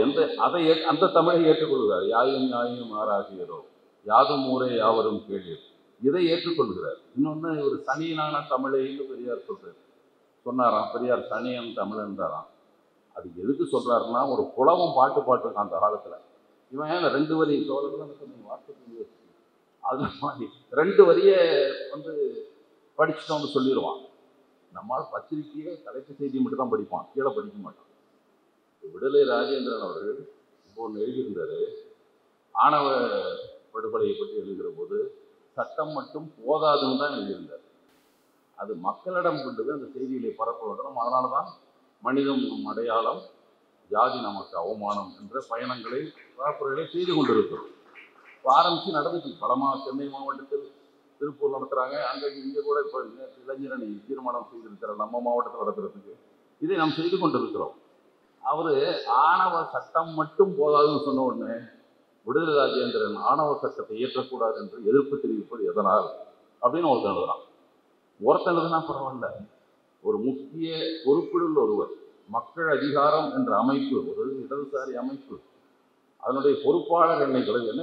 அந்த தமிழை ஏற்றுக்கொள்கிறார். யாயும் யாயும் ஆராகியரோ, யாதும் ஊரே யாவரும் கேளீர், இதை ஏற்றுக்கொள்கிறார். இன்னொன்று, ஒரு சனியனான தமிழைன்னு பெரியார் சொன்னாராம். பெரியார் சனியன் தமிழன்றாராம். அது எதுக்கு சொல்றாருன்னா, ஒரு புலவம் பாட்டுருக்கான் அந்த காலத்துல. இவன் 2 வரி வார்த்தை அது மாதிரி 2 வரியை படிச்சுட்டு சொல்லிடுவான். நம்மால் பத்திரிகையை தலைப்பு செய்தி மட்டும் தான் படிப்பான், கீழே படிக்க மாட்டான். விடுதலை ராஜேந்திரன் அவர்கள் இப்போ ஒன்று எழுதியிருந்தாரு. ஆணவ படுகொலையை பற்றி எழுதுகிற போது சட்டம் மட்டும் போதாதுன்னு தான் எழுதியிருந்தார். அது மக்களிடம் கொண்டது அந்த செய்திகளை பரப்ப வேண்டும். அதனால தான் மனிதம் அடையாளம், ஜாதி நமக்கு அவமானம் என்ற பயணங்களை பரப்புரைகளை செய்து கொண்டிருக்கிறோம். ஆரம்பித்து நடந்துச்சு. சென்னை மாவட்டத்தில் திருப்பூர் நடத்துகிறாங்க. அங்கே இங்கே கூட இப்போ இளைஞரணி தீர்மானம் செய்திருக்கிற நம்ம மாவட்டத்தில் நடத்துறதுக்கு இதை நாம் செய்து கொண்டிருக்கிறோம். அவர் ஆணவ சட்டம் மட்டும் போதாதுன்னு சொன்ன உடனே விடுதலை ராஜேந்திரன் ஆணவ சட்டத்தை இயற்றக்கூடாது என்று எதிர்ப்பு தெரிவிப்பது எதனால் அப்படின்னு ஒருத்தன் எழுதுறான். ஒருத்தன் எழுதுனா பரவாயில்ல, ஒரு முக்கிய பொறுப்பில் ஒருவர், மக்கள் அதிகாரம் என்ற அமைப்பு, ஒரு இடதுசாரி அமைப்பு, அதனுடைய பொறுப்பாளர் என்னை என்ன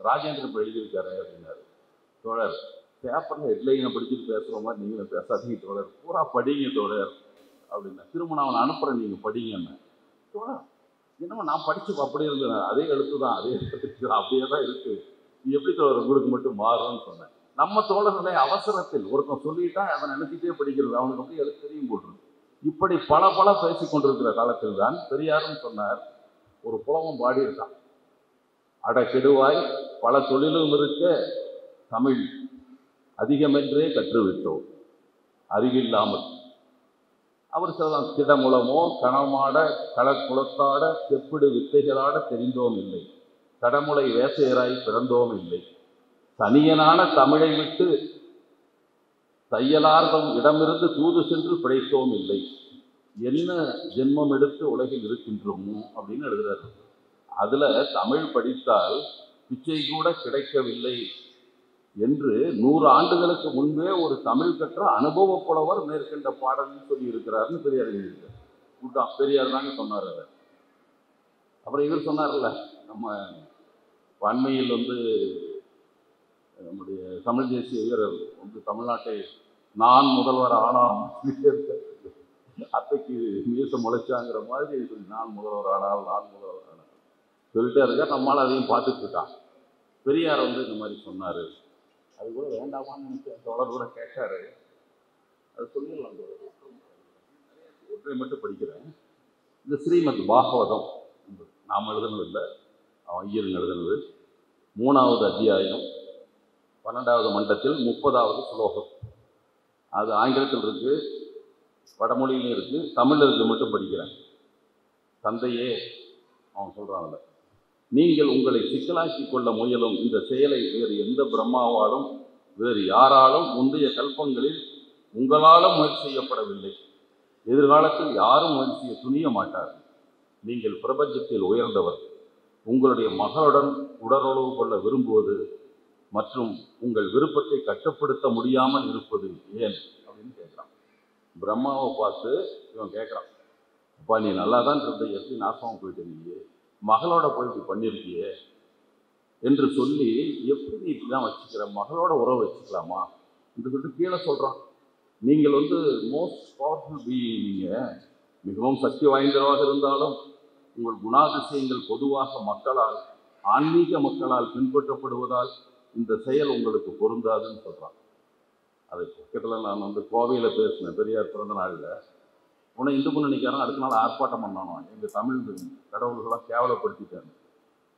ராஜேந்திரன் இப்போ எழுதியிருக்காரு அப்படின்னாரு. தோழர், பேப்பரில் ஹெட்லைனை படிச்சுட்டு பேசுகிற மாதிரி நீங்களும் பேசாதீங்க தோழர், பூரா படிங்க தோழர் அப்படின்னா. திரும்ப நான் அவனை அனுப்புகிறேன், நீங்கள் படிங்கன்னு. தோழர், என்னமோ நான் படித்து அப்படி இருந்தேன், அதே எழுத்து தான், அதே அப்படியே தான் இருக்குது, நீ எப்படி தோழர் உங்களுக்கு மட்டும் மாறும்னு சொன்னேன். நம்ம தோழர்களை அவசரத்தில் ஒருத்தன் சொல்லிட்டா அதை நினைச்சிட்டே படிக்கிறது, அவனுக்கு அப்படியே எழுத்து தெரியும் போட்டுருக்கு. இப்படி பல பேசி கொண்டிருக்கிற காலத்தில் தான் பெரியாரும் சொன்னார். ஒரு புலவம் பாடியிருக்கான், அட கெடுவாய் பல தொழிலும் இருக்க தமிழ் அதிகமென்றே கற்றுவிட்டோம் அறிவில்லாமல். அவர் சொல்லலாம், திடமுளமோ கணமாட களக்குளத்தாட செப்பிடு வித்தைகளாட தெரிந்தோம் இல்லை, கடமுளை வேசையராய் பிறந்தோம் இல்லை, தனியனான தமிழை விட்டு தையலார்தம் இடமிருந்து தூது சென்று பிழைத்தோம் இல்லை, என்ன ஜென்மம் எடுத்து உலகில் இருக்கின்றோமோ அப்படின்னு எழுதுறாரு. அதுல தமிழ் படித்தால் பிச்சை கூட கிடைக்கவில்லை என்று 100 ஆண்டுகளுக்கு முன்பே ஒரு தமிழ் கற்ற அனுபவ புலவர் மேற்கண்ட பாடல்னு சொல்லி இருக்கிறார்னு பெரியார் எழுதியிருக்கார். பெரியார் தாங்க சொன்னார் அதை. அப்புறம் இவர் சொன்னார்ல, நம்ம அண்மையில் நம்முடைய தமிழ் தேசிய வீரர் தமிழ்நாட்டை நான் முதல்வர் ஆனால் அத்தைக்கு மீச முளைச்சாங்கிற மாதிரி நான் முதல்வர் ஆனால் சொல்லிட்டே இருக்கார். நம்மளால் அதையும் பார்த்துட்டு இருக்கான். பெரியார் இந்த மாதிரி சொன்னார். அது கூட வேண்டாமான்னு நினைச்ச தோழர் கூட கேட்டார். அது சொல்லிடலாம். ஒன்றை மட்டும் படிக்கிறேன். இந்த ஸ்ரீமத் பாகவதம் நாம் எழுதுனது இல்லை, ஐயர் எழுதுனது. 3வது அத்தியாயம் 12வது மண்டத்தில் 30வது ஸ்லோகம். அது ஆங்கிலத்தில் இருக்குது, வடமொழியிலும் இருக்குது, தமிழில் இருக்கு மட்டும் படிக்கிறேன். தந்தையே, அவன் சொல்கிறான்ல, நீங்கள் உங்களை சிக்கலாக்கி கொள்ள முயலும் இந்த செயலை வேறு எந்த பிரம்மாவாலும் வேறு யாராலும் முந்தைய கல்பங்களில் உங்களாலும் முயற்சி செய்யப்படவில்லை. எதிர்காலத்தில் யாரும் முயற்சி செய்ய துணிய மாட்டார். நீங்கள் பிரபஞ்சத்தில் உயர்ந்தவர். உங்களுடைய மகளுடன் உடலுறவு கொள்ள விரும்புவது மற்றும் உங்கள் விருப்பத்தை கட்டுப்படுத்த முடியாமல் இருப்பது ஏன் அப்படின்னு கேட்குறான். பிரம்மாவை பார்த்து இவன் கேட்குறான், அப்பா நீ நல்லா தான் இருந்த, எப்படி நாசமாக போயிட்டு நீ மகளோட போய் இப்படி பண்ணியிருக்கியே என்று சொல்லி, எப்படி நீ இப்படிலாம் வச்சுக்கிற, மகளோட உறவு வச்சுக்கலாமா என்று சொல்லிட்டு கீழே சொல்கிறான். நீங்கள் மோஸ்ட் பவர்ஃபுல் பீயிங், நீங்கள் மிகவும் சக்தி வாய்ந்தவராக இருந்தாலும் உங்கள் குணாதிசயங்கள் பொதுவாக மக்களால், ஆன்மீக மக்களால் பின்பற்றப்படுவதால் இந்த செயல் உங்களுக்கு பொருந்தாதுன்னு சொல்கிறான். அது பக்கத்தில் நான் கோவையில் பேசினேன் பெரியார் பிறந்த நாளில். உன்னை இந்து முன்னணிக்காரன் அடுத்த நாள் ஆர்ப்பாட்டம் பண்ணானோ, எங்கள் தமிழ் கடவுள்களாம் கேவலப்படுத்திட்டாங்க.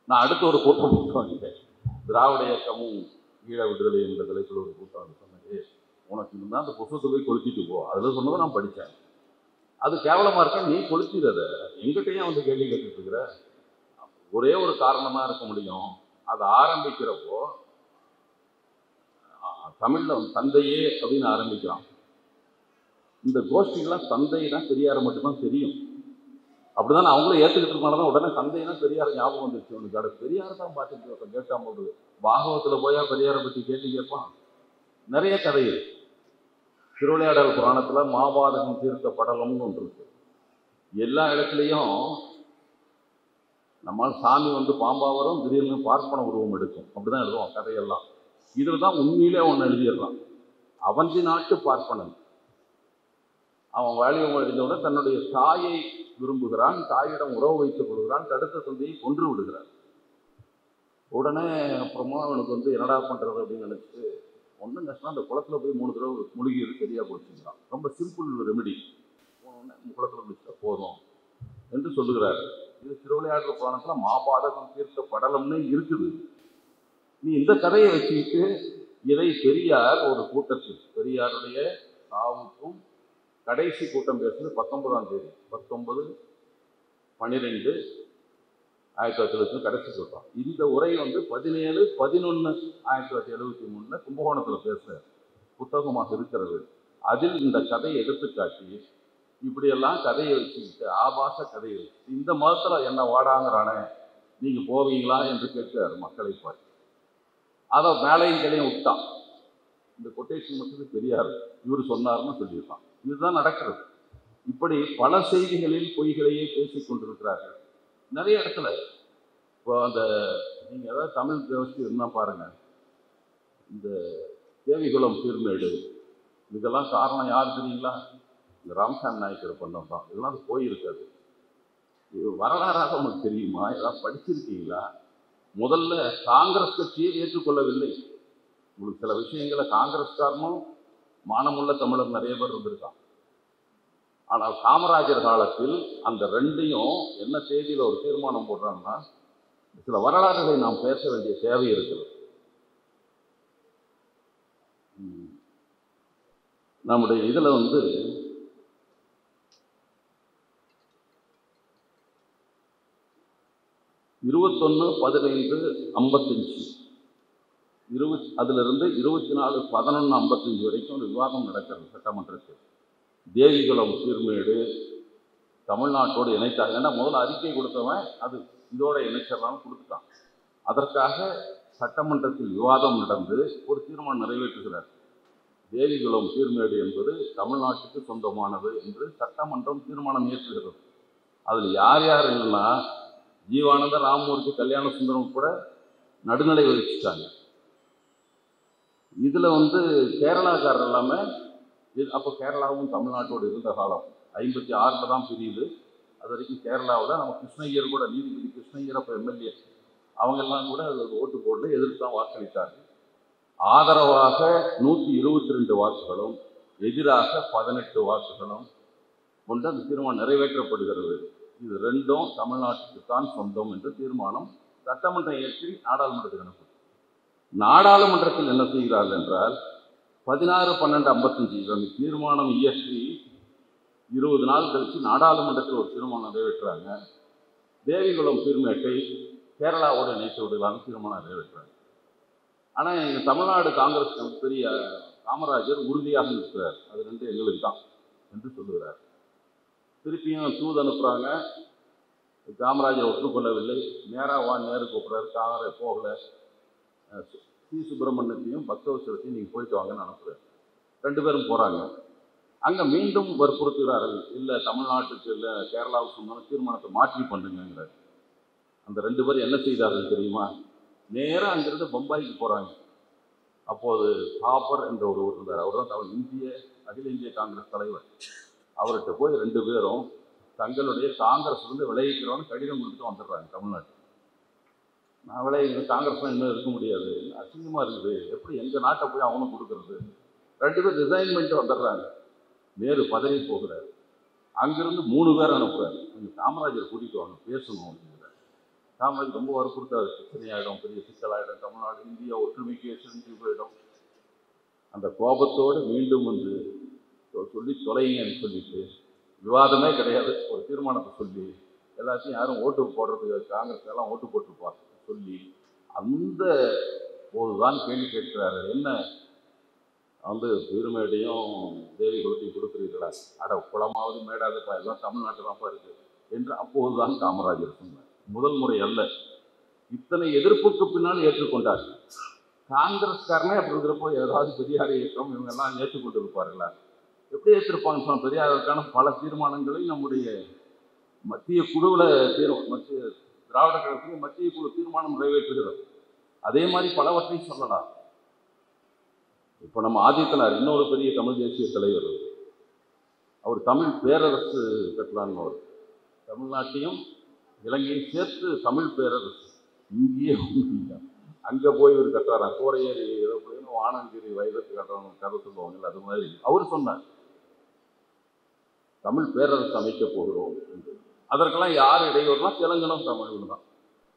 நான் அடுத்த ஒரு கூட்டம் போட்டு திராவிட இயக்கமும் ஈழ விடுதலை என்ற தலைப்பில் ஒரு கூட்டம் சொன்னேன். உனக்கு இருந்தால் அந்த புத்தகத்தை போய் கொளுத்திட்டு போ, அதில் சொன்னதை நான் படித்தேன். அது கேவலமாக இருக்கா, நீ கொளுத்திடுறத எங்கிட்டையும் கேள்வி கேட்டுட்டு இருக்கிற. ஒரே ஒரு காரணமாக இருக்க முடியும், அதை ஆரம்பிக்கிறப்போ தமிழில் தந்தையே அப்படின்னு ஆரம்பிக்கிறான். இந்த கோஷ்டிகள்லாம் தந்தைனா பெரியாரை மட்டும்தான் தெரியும். அப்படிதான் அவங்களும் ஏற்றுக்கிட்டு இருக்கனால உடனே தந்தைனா பெரியார் ஞாபகம் வந்துருச்சு. அவனுக்கு அட பெரியாரை தான் பார்த்துட்டு கேட்டான் போது. பாகவத்தில் போயா பெரியாரை பற்றி கேள்வி கேட்பான். நிறைய கதைகள். திருவிளையாடல் புராணத்தில் மாபாதகம் தீர்த்த படலம்னு ஒன்று இருக்கு. எல்லா இடத்துலையும் நம்ம சாமி பாம்பா வரும், திடீர்னு பார்ப்பன உருவம் எடுக்கும், அப்படிதான் எழுதுவோம் கதையெல்லாம். இதில் தான் உண்மையிலே ஒன்று எழுதிடுறான். அவந்தி நாட்டு பார்ப்பனன் அவன் வாலிபம் எழுதினோட தன்னுடைய தாயை விரும்புகிறான், தாயிடம் உறவு வைத்துக் கொள்கிறான், தடுத்த தந்தையை கொன்று விடுகிறான். உடனே அப்புறமா அவனுக்கு என்னடா பண்ணுறது அப்படின்னு நினச்சிட்டு ஒன்றும் கஷ்டம், அந்த குளத்தில் போய் 3 தடவை முழுகி சரியாக போச்சுங்கிறான். ரொம்ப சிம்பிள் ரெமெடி, குளத்தில் முடிச்சா போதும் என்று சொல்லுகிறார். இது திருவிளையாடல் புராணத்தில் மாபாதகம் தீர்த்த படலம்னு இருக்குது. நீ இந்த கதையை வச்சுக்கிட்டு இதை பெரியார் ஒரு கூட்டத்தில், பெரியாருடைய சாவுக்கும் கடைசி கூட்டம் பேசுறது 19ஆம் தேதி 19/12/1970 கடைசி கூட்டம். இந்த உரை 17/11/1973 கும்பகோணத்தில் பேசுகிறார், புத்தகமாக இருக்கிறது. அதில் இந்த கதையை எடுத்துக்காட்டி இப்படியெல்லாம் கதையை வச்சுக்கிட்டு ஆபாச கதையை வச்சு இந்த மதத்தில் என்ன வாடாங்கிறானே நீங்கள் போவீங்களா என்று கேட்கிறார் மக்களை பார்த்து. அதை மேலையும் கதையும் விட்டான். இந்த கொட்டேஷன் மட்டும் பெரியார் இவர் சொன்னார்னு சொல்லியிருக்கான். இதுதான் நடக்கிறது. இப்படி பல செய்திகளில் பொய்களையே பேசிக் கொண்டிருக்கிறார்கள் நிறைய இடத்துல. இப்போ நீங்கள் ஏதாவது தமிழ் பேசி இருந்தால் பாருங்கள், இந்த தேவிகுளம் சீர்மேடு இதெல்லாம் காரணம் யார் தெரியுங்களா? இந்த ராமசாமி நாயக்கர் பண்ணம் தான். இதெல்லாம் போயிருக்காது. இது வரலாறாக உங்களுக்கு தெரியுமா? இதெல்லாம் படிச்சிருக்கீங்களா? முதல்ல காங்கிரஸ் கட்சியை ஏற்றுக்கொள்ளவில்லை. உங்களுக்கு சில விஷயங்களை காங்கிரஸ்காரனும் மானமுள்ள தமிழர் நிறைய பேர் இருந்திருக்கான். ஆனால் காமராஜர் காலத்தில் அந்த ரெண்டையும் என்ன தேதியில் ஒரு தீர்மானம் போடுறாங்கன்னா, சில வரலாறுகளை நாம் பேச வேண்டிய தேவை இருக்கிறது. நம்முடைய இதில் 21/15/55 அதிலிருந்து 24/11/55 வரைக்கும் ஒரு விவாதம் நடக்கிறது சட்டமன்றத்தில். தேவிகுளம் சீர்மேடு தமிழ்நாட்டோடு இணைத்தாங்க. ஏன்னா முதல்ல அறிக்கை கொடுத்தவன் அது இதோட இணைச்சிடலாம்னு கொடுத்துட்டான். அதற்காக சட்டமன்றத்தில் விவாதம் நடந்து ஒரு தீர்மானம் நிறைவேற்றுகிறார். தேவிகுளம் சீர்மேடு என்பது தமிழ்நாட்டுக்கு சொந்தமானது என்று சட்டமன்றம் தீர்மானம் இயற்றுகிறது. அதில் யார் யார் இல்லைன்னா ஜீவானந்தர், ராமமூர்த்தி, கல்யாண சுந்தரம் கூட நடுநிலை வகிச்சுட்டாங்க. இதில் கேரளாக்காரர் எல்லாமே, அப்போ கேரளாவும் தமிழ்நாட்டோடு இருந்த காலம் 56 தான் பிரியுது. அது வரைக்கும் கேரளாவில் நம்ம கிருஷ்ணய்யர் கூட, நீதிபதி கிருஷ்ணய்யர் அப்போ எம்எல்ஏ, அவங்கெல்லாம் கூட அதில் ஓட்டு போட்டு எதிர்த்து தான் வாக்களித்தார்கள். ஆதரவாக 122 வாக்குகளும் எதிராக 18 வாக்குகளும் கொண்டு அந்த தீர்மானம் நிறைவேற்றப்படுகிறது. இது ரெண்டும் தமிழ்நாட்டுக்கு தான் சொந்தம் என்று தீர்மானம் சட்டமன்றம் இயற்றி நாடாளுமன்றத்துக்கு அனுப்பும். நாடாளுமன்றத்தில் என்ன செய்கிறார்கள் என்றால் 16/12/55 தீர்மானம் இயற்றி 20 நாள் கழித்து நாடாளுமன்றத்தில் ஒரு தீர்மானம் நிறைவேற்றுறாங்க. தேவிகுளம் சீர்மேட்டை கேரளாவோடு இணைத்து விடலான்னு தீர்மானம் நிறைவேற்றுறாங்க. ஆனால் எங்கள் தமிழ்நாடு காங்கிரஸ் பெரிய காமராஜர் உறுதியாக இருக்கிறார், அது ரெண்டு எங்களுக்கு தான் என்று சொல்லுகிறார். திருப்பியும் தூது அனுப்புகிறாங்க. காமராஜர் ஒத்துக்கொள்ளவில்லை. நேராக நேரு கூப்பிட்றாரு, காங்கிரஸ் போகலை. சி சுப்பிரமணியத்தையும் பக்தவசரத்தையும் நீங்கள் போயிட்டு வாங்கன்னு அனுப்புகிறார். 2 பேரும் போகிறாங்க. அங்கே மீண்டும் வற்புறுத்துகிறார்கள், இல்லை தமிழ்நாட்டுக்கு இல்லை கேரளாவுக்கு சொன்னாலும் தீர்மானத்தை மாற்றி பண்ணுங்கிறார். அந்த 2 பேர் என்ன செய்தார்கள் தெரியுமா? நேராக அங்கிருந்து பம்பாய்க்கு போகிறாங்க. அப்போது தாப்பர் என்ற ஒருவர் இருந்தார். அவர் தான் அகில இந்திய காங்கிரஸ் தலைவர். அவர்கிட்ட போய் 2 பேரும் தங்களுடைய காங்கிரஸ்லேருந்து விளைவிக்கிறோன்னு கடிதம் கொடுத்துட்டு வந்துடுறாங்க தமிழ்நாட்டுக்கு. நான் விளைவிக்கிற காங்கிரஸ்லாம் இன்னும் இருக்க முடியாது, அசிங்கமாக இருக்குது, எப்படி எங்கள் நாட்டை போய் அவனும் கொடுக்கறது? 2 பேர் ரிசைன் பண்ணிட்டு வந்துடுறாங்க. நேரு பதவி போகிறார். அங்கிருந்து 3 பேர் அனுப்புகிறார், நீங்கள் காமராஜர் கூட்டிகிட்டு வாங்க பேசணும் அப்படிங்கிறார். காமராஜர் ரொம்ப வற்புறுத்தாரு, பிரச்சனையாயிடும், பெரிய சிக்கலாயிடும், தமிழ்நாடு இந்தியா ஒற்றுமைக்கு செஞ்சு போயிடும். அந்த கோபத்தோடு மீண்டும் வந்து சொல்லி தொலைங்கன்னு சொல்லிட்டு, விவாதமே கிடையாது, ஒரு தீர்மானத்தை சொல்லி எல்லாத்தையும் யாரும் ஓட்டு போடுறதுக்கு காங்கிரஸ் எல்லாம் ஓட்டு போட்டுருப்பாங்க சொல்லி அந்த போதுதான் கேள்வி கேட்கிறாரு, என்ன வந்து பெருமேடையும் தேவி குலத்தையும் கொடுக்குறீர்களா? அட குளமாவது மேடாதுப்பா, எல்லாம் தமிழ்நாட்டு தான்ப்பா இருக்கு என்று அப்போதுதான் காமராஜர் சொன்னார். முதல் முறை அல்ல, இத்தனை எதிர்ப்புக்கு பின்னால் ஏற்றுக்கொண்டார். காங்கிரஸ்காரனே அப்படி இருக்கிறப்போ ஏதாவது பெரியார் இயக்கம் இவங்கெல்லாம் ஏற்றுக்கொண்டு இருப்பார்களா? எப்படி ஏற்றிருப்பாங்கன்னு சொன்னால், பெரியாருக்கான பல தீர்மானங்களை நம்முடைய மத்திய குழுவில் மத்திய திராவிட கழகத்துக்கு மத்திய குழு தீர்மானம் நிறைவேற்றுகிறது. அதே மாதிரி பலவற்றையும் சொல்லலாம். இப்போ நம்ம ஆதித்தனார் இன்னொரு பெரிய தமிழ் தேசிய தலைவர், அவர் தமிழ் பேரரசு கட்டலான்னு, அவர் தமிழ்நாட்டையும் இலங்கையும் சேர்த்து தமிழ் பேரரசு இங்கேயே அங்கே போய் இவர் கட்டுறாராம். கோரையேரி அப்படின்னு வானங்கிரி வைரத்து கட்டுறாங்க கதை சொல்லுவாங்கல்ல, அது மாதிரி அவர் சொன்னார் தமிழ் பேரரசு அமைக்க போகிறோம் என்று. அதற்கெல்லாம் யார் இடையூறுனா தெலுங்கனும் தமிழும் தான்.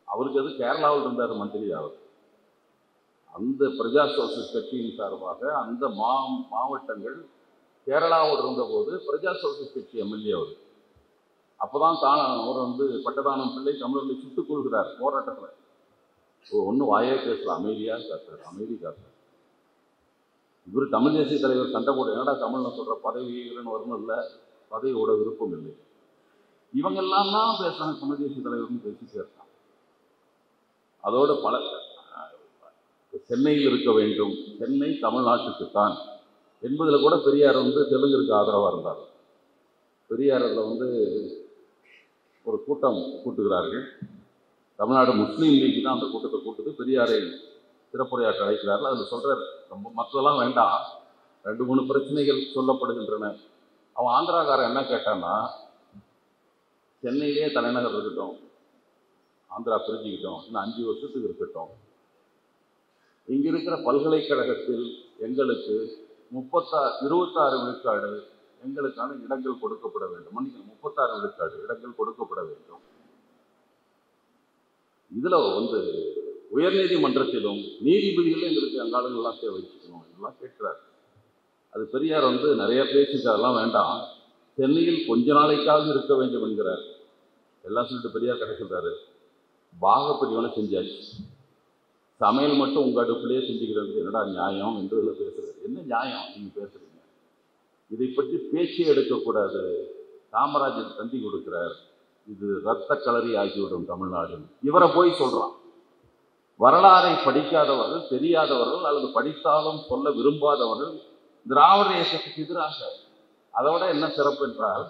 அவருக்கு எது கேரளாவில் இருந்தார் மந்திரி. அவர் அந்த பிரஜா சோசலிஸ்ட் கட்சியின் சார்பாக அந்த மாவட்டங்கள் கேரளாவோடு இருந்தபோது பிரஜா சோசலிஸ்ட் கட்சி எம்எல்ஏ அவர். அப்போதான் அவர் வந்து பட்டதானம் பிள்ளை தமிழர்களை சுட்டுக் கொள்கிறார் போராட்டத்தில். ஒன்றும் வாயே பேசலாம், அமைதியாக காத்தார், அமைதி காத்தார். இவர் தமிழ் தேசிய தலைவர் சண்டை போட, என்னடா தமிழ்னு சொல்கிற, பதவின்னு வரணும் இல்லை, பதவியோட விருப்பம் இல்லை. இவங்கெல்லாம் தான் பேசுகிறாங்க தமிழ் தேசிய தலைவர்னு பேசிட்டே இருக்காங்க. அதோட பல சென்னையில் இருக்க வேண்டும், சென்னை தமிழ்நாட்டுக்குத்தான் என்பதில் கூட பெரியார் வந்து தெலுங்குக்கு ஆதரவாக இருந்தார். பெரியார் அதில் வந்து ஒரு கூட்டம் கூட்டுகிறார்கள். தமிழ்நாடு முஸ்லீம் லீக் தான் அந்த கூட்டத்தை கூட்டுது. பெரியாரை சிறப்புரையாற்ற அழைக்கிறார்கள். அதில் சொல்கிறார், ரொம்ப மற்றெல்லாம் வேண்டாம், 2-3 பிரச்சனைகள் சொல்லப்படுகின்றன. அவன் ஆந்திராக்காரன் என்ன கேட்டான்னா, சென்னையிலே தலைநகர் இருக்கட்டும், ஆந்திரா பிரிஞ்சுக்கிட்டோம், இன்னும் 5 வருஷத்துக்கு இருக்கட்டும், இங்கே இருக்கிற பல்கலைக்கழகத்தில் எங்களுக்கு 26 விழுக்காடு எங்களுக்கான இடங்கள் கொடுக்கப்பட வேண்டும். 36 விழுக்காடு இடங்கள் கொடுக்கப்பட வேண்டும். இதில் வந்து உயர்நீதிமன்றத்திலும் நீதிபதிகளும் எங்களுக்கு அங்காளங்கள்லாம் தேவை வச்சுக்கணும், இதெல்லாம் கேட்கிறார். அது பெரியார் வந்து நிறைய பேசிட்டு அதெல்லாம் வேண்டாம், சென்னையில் கொஞ்ச நாளைக்காவது இருக்க வேண்டும் என்கிறார். எல்லாம் சொல்லிட்டு பெரியார் கடை சொல்கிறாரு, பாகப்பிரிவினை செஞ்சாச்சு, சமையல் மட்டும் உங்கள் அடுப்புலேயே செஞ்சுக்கிறது என்னடா நியாயம் என்று பேசுகிறது. என்ன நியாயம் நீங்கள் பேசுகிறீங்க? இதை பற்றி பேச்சே எடுக்கக்கூடாது. காமராஜர் தந்தி கொடுக்கிறார், இது இரத்த களரி ஆகிவிடும் தமிழ்நாடு. இவரை போய் சொல்கிறான். வரலாறை படிக்காதவர்கள், தெரியாதவர்கள், அல்லது படித்தாலும் சொல்ல விரும்பாதவர்கள் திராவிட இயக்கத்துக்கு எதிராக. அதோட என்ன சிறப்பு என்றால்,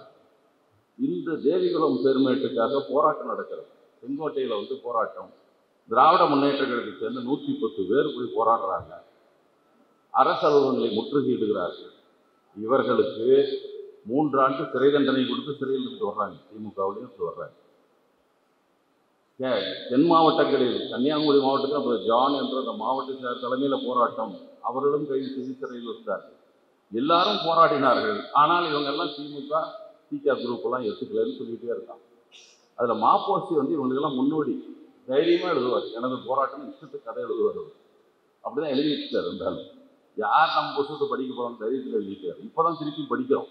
இந்த தேவிகுலம் பெருமேட்டுக்காக போராட்டம் நடக்கிறது. செங்கோட்டையில் வந்து போராட்டம், திராவிட முன்னேற்ற கழகத்தை சேர்ந்து 110 பேர் போய் போராடுறாங்க. அரசு அலுவலகங்களை முற்றுகையிடுகிறார்கள். இவர்களுக்கு 3 ஆண்டு சிறை தண்டனை கொடுத்து சிறையில் இருந்து வர்றாங்க. திமுகவிலையும் இருந்து வர்றாங்க. தென் மாவட்டங்களில் கன்னியாகுமரி மாவட்டத்தில் அப்புறம் ஜான் என்ற அந்த மாவட்ட தலைமையில் போராட்டம், அவர்களும் கைது செய்து சிறையில் இருந்தார்கள். எல்லாரும் போராடினார்கள். ஆனால் இவங்கெல்லாம் திமுக திக குரூப் எல்லாம் எடுத்துக்கலன்னு சொல்லிகிட்டே இருக்காங்க. அதில் மாப்போசி வந்து இவங்களுக்கெல்லாம் முன்னோடி, தைரியமாக எழுதுவார். எனது போராட்டம் இஷ்டத்துக்கு கதை எழுதுவார். அப்படிதான் எழுதி வச்சுட்டார். இருந்தாலும் யார் நம்ம புத்தகத்தை படிக்க போகிறோம் தைரியத்தில் எழுதிட்டார். இப்போ தான் திருப்பி படிக்கிறோம்.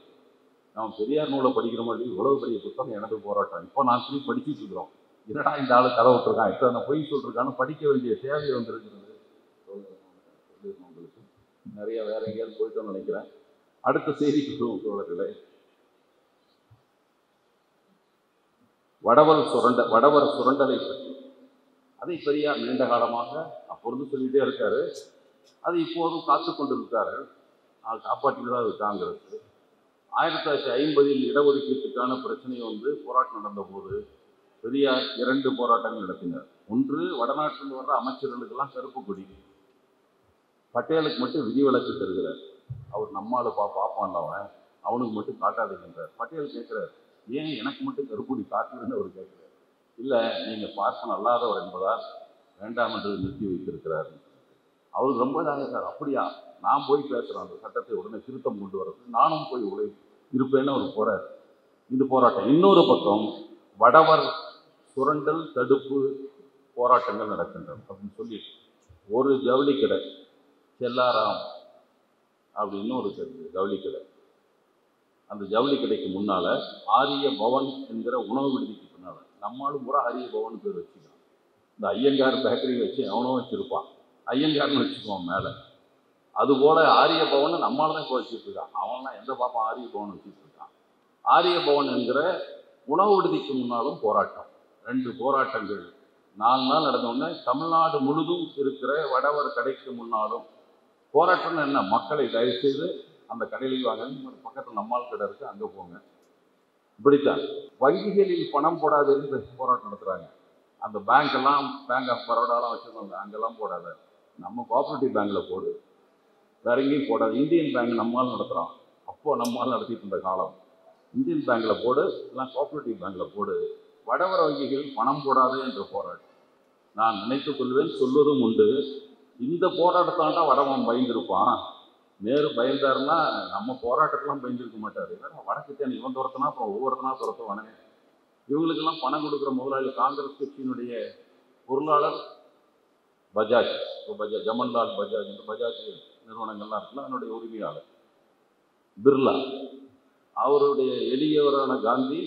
நம்ம பெரியார் நூலை படிக்கிற மாதிரி இவ்வளவு பெரிய புத்தகம் எனது போராட்டம் இப்போ நான் திருப்பி படிச்சுட்டு இருக்கிறோம். என்னடா இந்த ஆள் கதை விட்டுருக்கான், இப்போ நான் பொய் சொல்லிருக்கான்னு படிக்க வேண்டிய தேவை வந்துருக்கிறது. உங்களுக்கு நிறைய வேற எங்கேயாவது போயிட்டோம்னு நினைக்கிறேன். அடுத்த செய்திக்கு தோழர்களே, வடவர் சுரண்டலை பற்றி அதை பெரியார் நீண்ட காலமாக அப்பொழுது சொல்லிகிட்டே இருக்காரு. அது இப்போதும் காத்து கொண்டு இருக்காரு. காப்பாற்றிட்டு தான் காங்கிரஸ். 1950 இடஒதுக்கீட்டுக்கான பிரச்சனை வந்து போராட்டம் நடந்த போது பெரியார் 2 போராட்டங்கள் நடத்தினார். ஒன்று, வடநாட்டில் வர்ற அமைச்சர்களுக்கெல்லாம் கருப்பு கொடி, பட்டேலுக்கு மட்டும் விதிவிலக்கு தருகிறார். அவர் நம்மால் பார்ப்பான்ல, அவனுக்கு மட்டும் காட்டாதுன்றார். பட்டேல் கேட்கிறார், ஏன் எனக்கு மட்டும் கருப்புடி காட்டுதுன்னு அவர் கேட்கிறார். இல்லை, நீங்கள் பார்ப்பன் அல்லாதவர் என்பதால் வேண்டாம் என்று நிறுத்தி வைத்திருக்கிறார். அவர் ரொம்ப இதாகிறார். அப்படியா, நான் போய் பேசுகிறேன், அந்த சட்டத்தை உடனே திருத்தம் கொண்டு வரது, நானும் போய் இருப்பேன்னு அவர் போறார். இது போராட்டம். இன்னொரு பக்கம் வடவர் சுரண்டல் தடுப்பு போராட்டங்கள் நடக்கின்றன அப்படின்னு சொல்லி ஒரு ஜவுளி கடை, செல்லாராம் அப்படின்னு ஒரு ஜவுளி கடை, அந்த ஜவுளி கடைக்கு முன்னால ஆரிய பவன் என்கிற உணவு விடுதிக்கு பின்னால நம்மளும் கூட ஆரிய பவன் பேர் வச்சுக்கலாம். இந்த ஐயங்கார் பேக்கரி வச்சு எவனோ வச்சிருப்பான், ஐயங்கார்னு வச்சுக்குவான் மேலே. அதுபோல ஆரிய பவன் நம்மளால தான் இப்போ வச்சுட்டு இருக்கான். அவன்லாம் எந்த பாப்பான் ஆரிய பவன் வச்சுட்டு இருக்கான். ஆரிய பவன் என்கிற உணவு விடுதிக்கு முன்னாலும் போராட்டம். 2 போராட்டங்கள் 4 நாள் நடந்தோடனே தமிழ்நாடு முழுதும் இருக்கிற வடவர் கடைக்கு முன்னாலும் போராட்டம்னு என்ன, மக்களை தயவு செய்து அந்த கடையில் வாங்க, பக்கத்தில் நம்மால் கடை இருக்கு, அங்கே போங்க. இப்படித்தான் வங்கிகளில் பணம் போடாதுன்னு போராட்டம் நடத்துகிறாங்க. அந்த பேங்க் ஆஃப் பரோடாலாம் வச்சுருந்தாங்க, அங்கெல்லாம் போடாத, நம்ம கோஆபரேட்டிவ் பேங்க்கில் போடு, வேற எங்கேயும் போடாது. இந்தியன் பேங்க் நம்மால் நடத்துகிறோம், அப்போது நம்மால் நடத்திட்டு இருந்த காலம். இந்தியன் பேங்க்கில் போடு, எல்லாம் கோஆபரேட்டிவ் பேங்க்கில் போடு, வடவர வங்கிகள் பணம் போடாது என்று போராட்டம். நான் நினைத்துக் கொள்வேன், சொல்வதும் உண்டு, இந்த போராட்டத்தாண்டா வடவன் பயந்துருப்பான். நேரு பயந்தாருன்னா நம்ம போராட்டத்தெல்லாம் பயந்துருக்க மாட்டார். வடக்கு தேன் இவன் துரத்தினா அப்புறம் ஒவ்வொருத்தனா துரத்துவானே. இவங்களுக்கெல்லாம் பணம் கொடுக்குற முதலாளி காங்கிரஸ் கட்சியினுடைய பொருளாளர் பஜாஜ், ஜமன்லால் பஜாஜ், இந்த பஜாஜ் நிறுவனங்கள்லாம் இருக்குல்ல, அதனுடைய உரிமையாளர் பிர்லா. அவருடைய எளியவரான காந்தி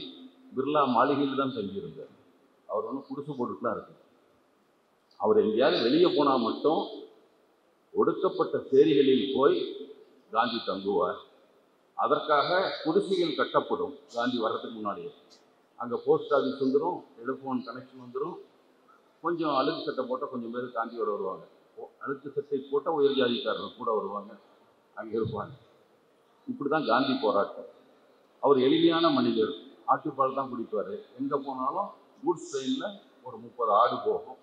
பிர்லா மாளிகையில் தான் தங்கியிருந்தார். அவர் ஒன்றும் குடிசை போட்டுட்டுலாம் இருக்கு. அவர் எங்கேயாவது வெளியே போனால் மட்டும் ஒடுக்கப்பட்ட சேரிகளில் போய் காந்தி தங்குவார். அதற்காக குடிசைகள் கட்டப்படும். காந்தி வர்றதுக்கு முன்னாடியே அங்கே போஸ்ட் ஆஃபீஸ் வந்துடும், டெலிஃபோன் கனெக்ஷன் வந்துடும். கொஞ்சம் அழுக்கு சட்டை போட்டால் கொஞ்சம் பேர் காந்தியோட வருவாங்க, அழுக்கு சட்டை போட்டால் உயர் ஜாதிக்காரர்கள் கூட வருவாங்க, அங்கே இருப்பாங்க. இப்படி தான் காந்தி போராட்டம். அவர் எளிமையான மனிதர், ஆட்டுப்பால் தான் குடிப்பார். எங்கே போனாலும் கூட்ஸ் ட்ரெயினில் ஒரு 30 ஆடு போகும்,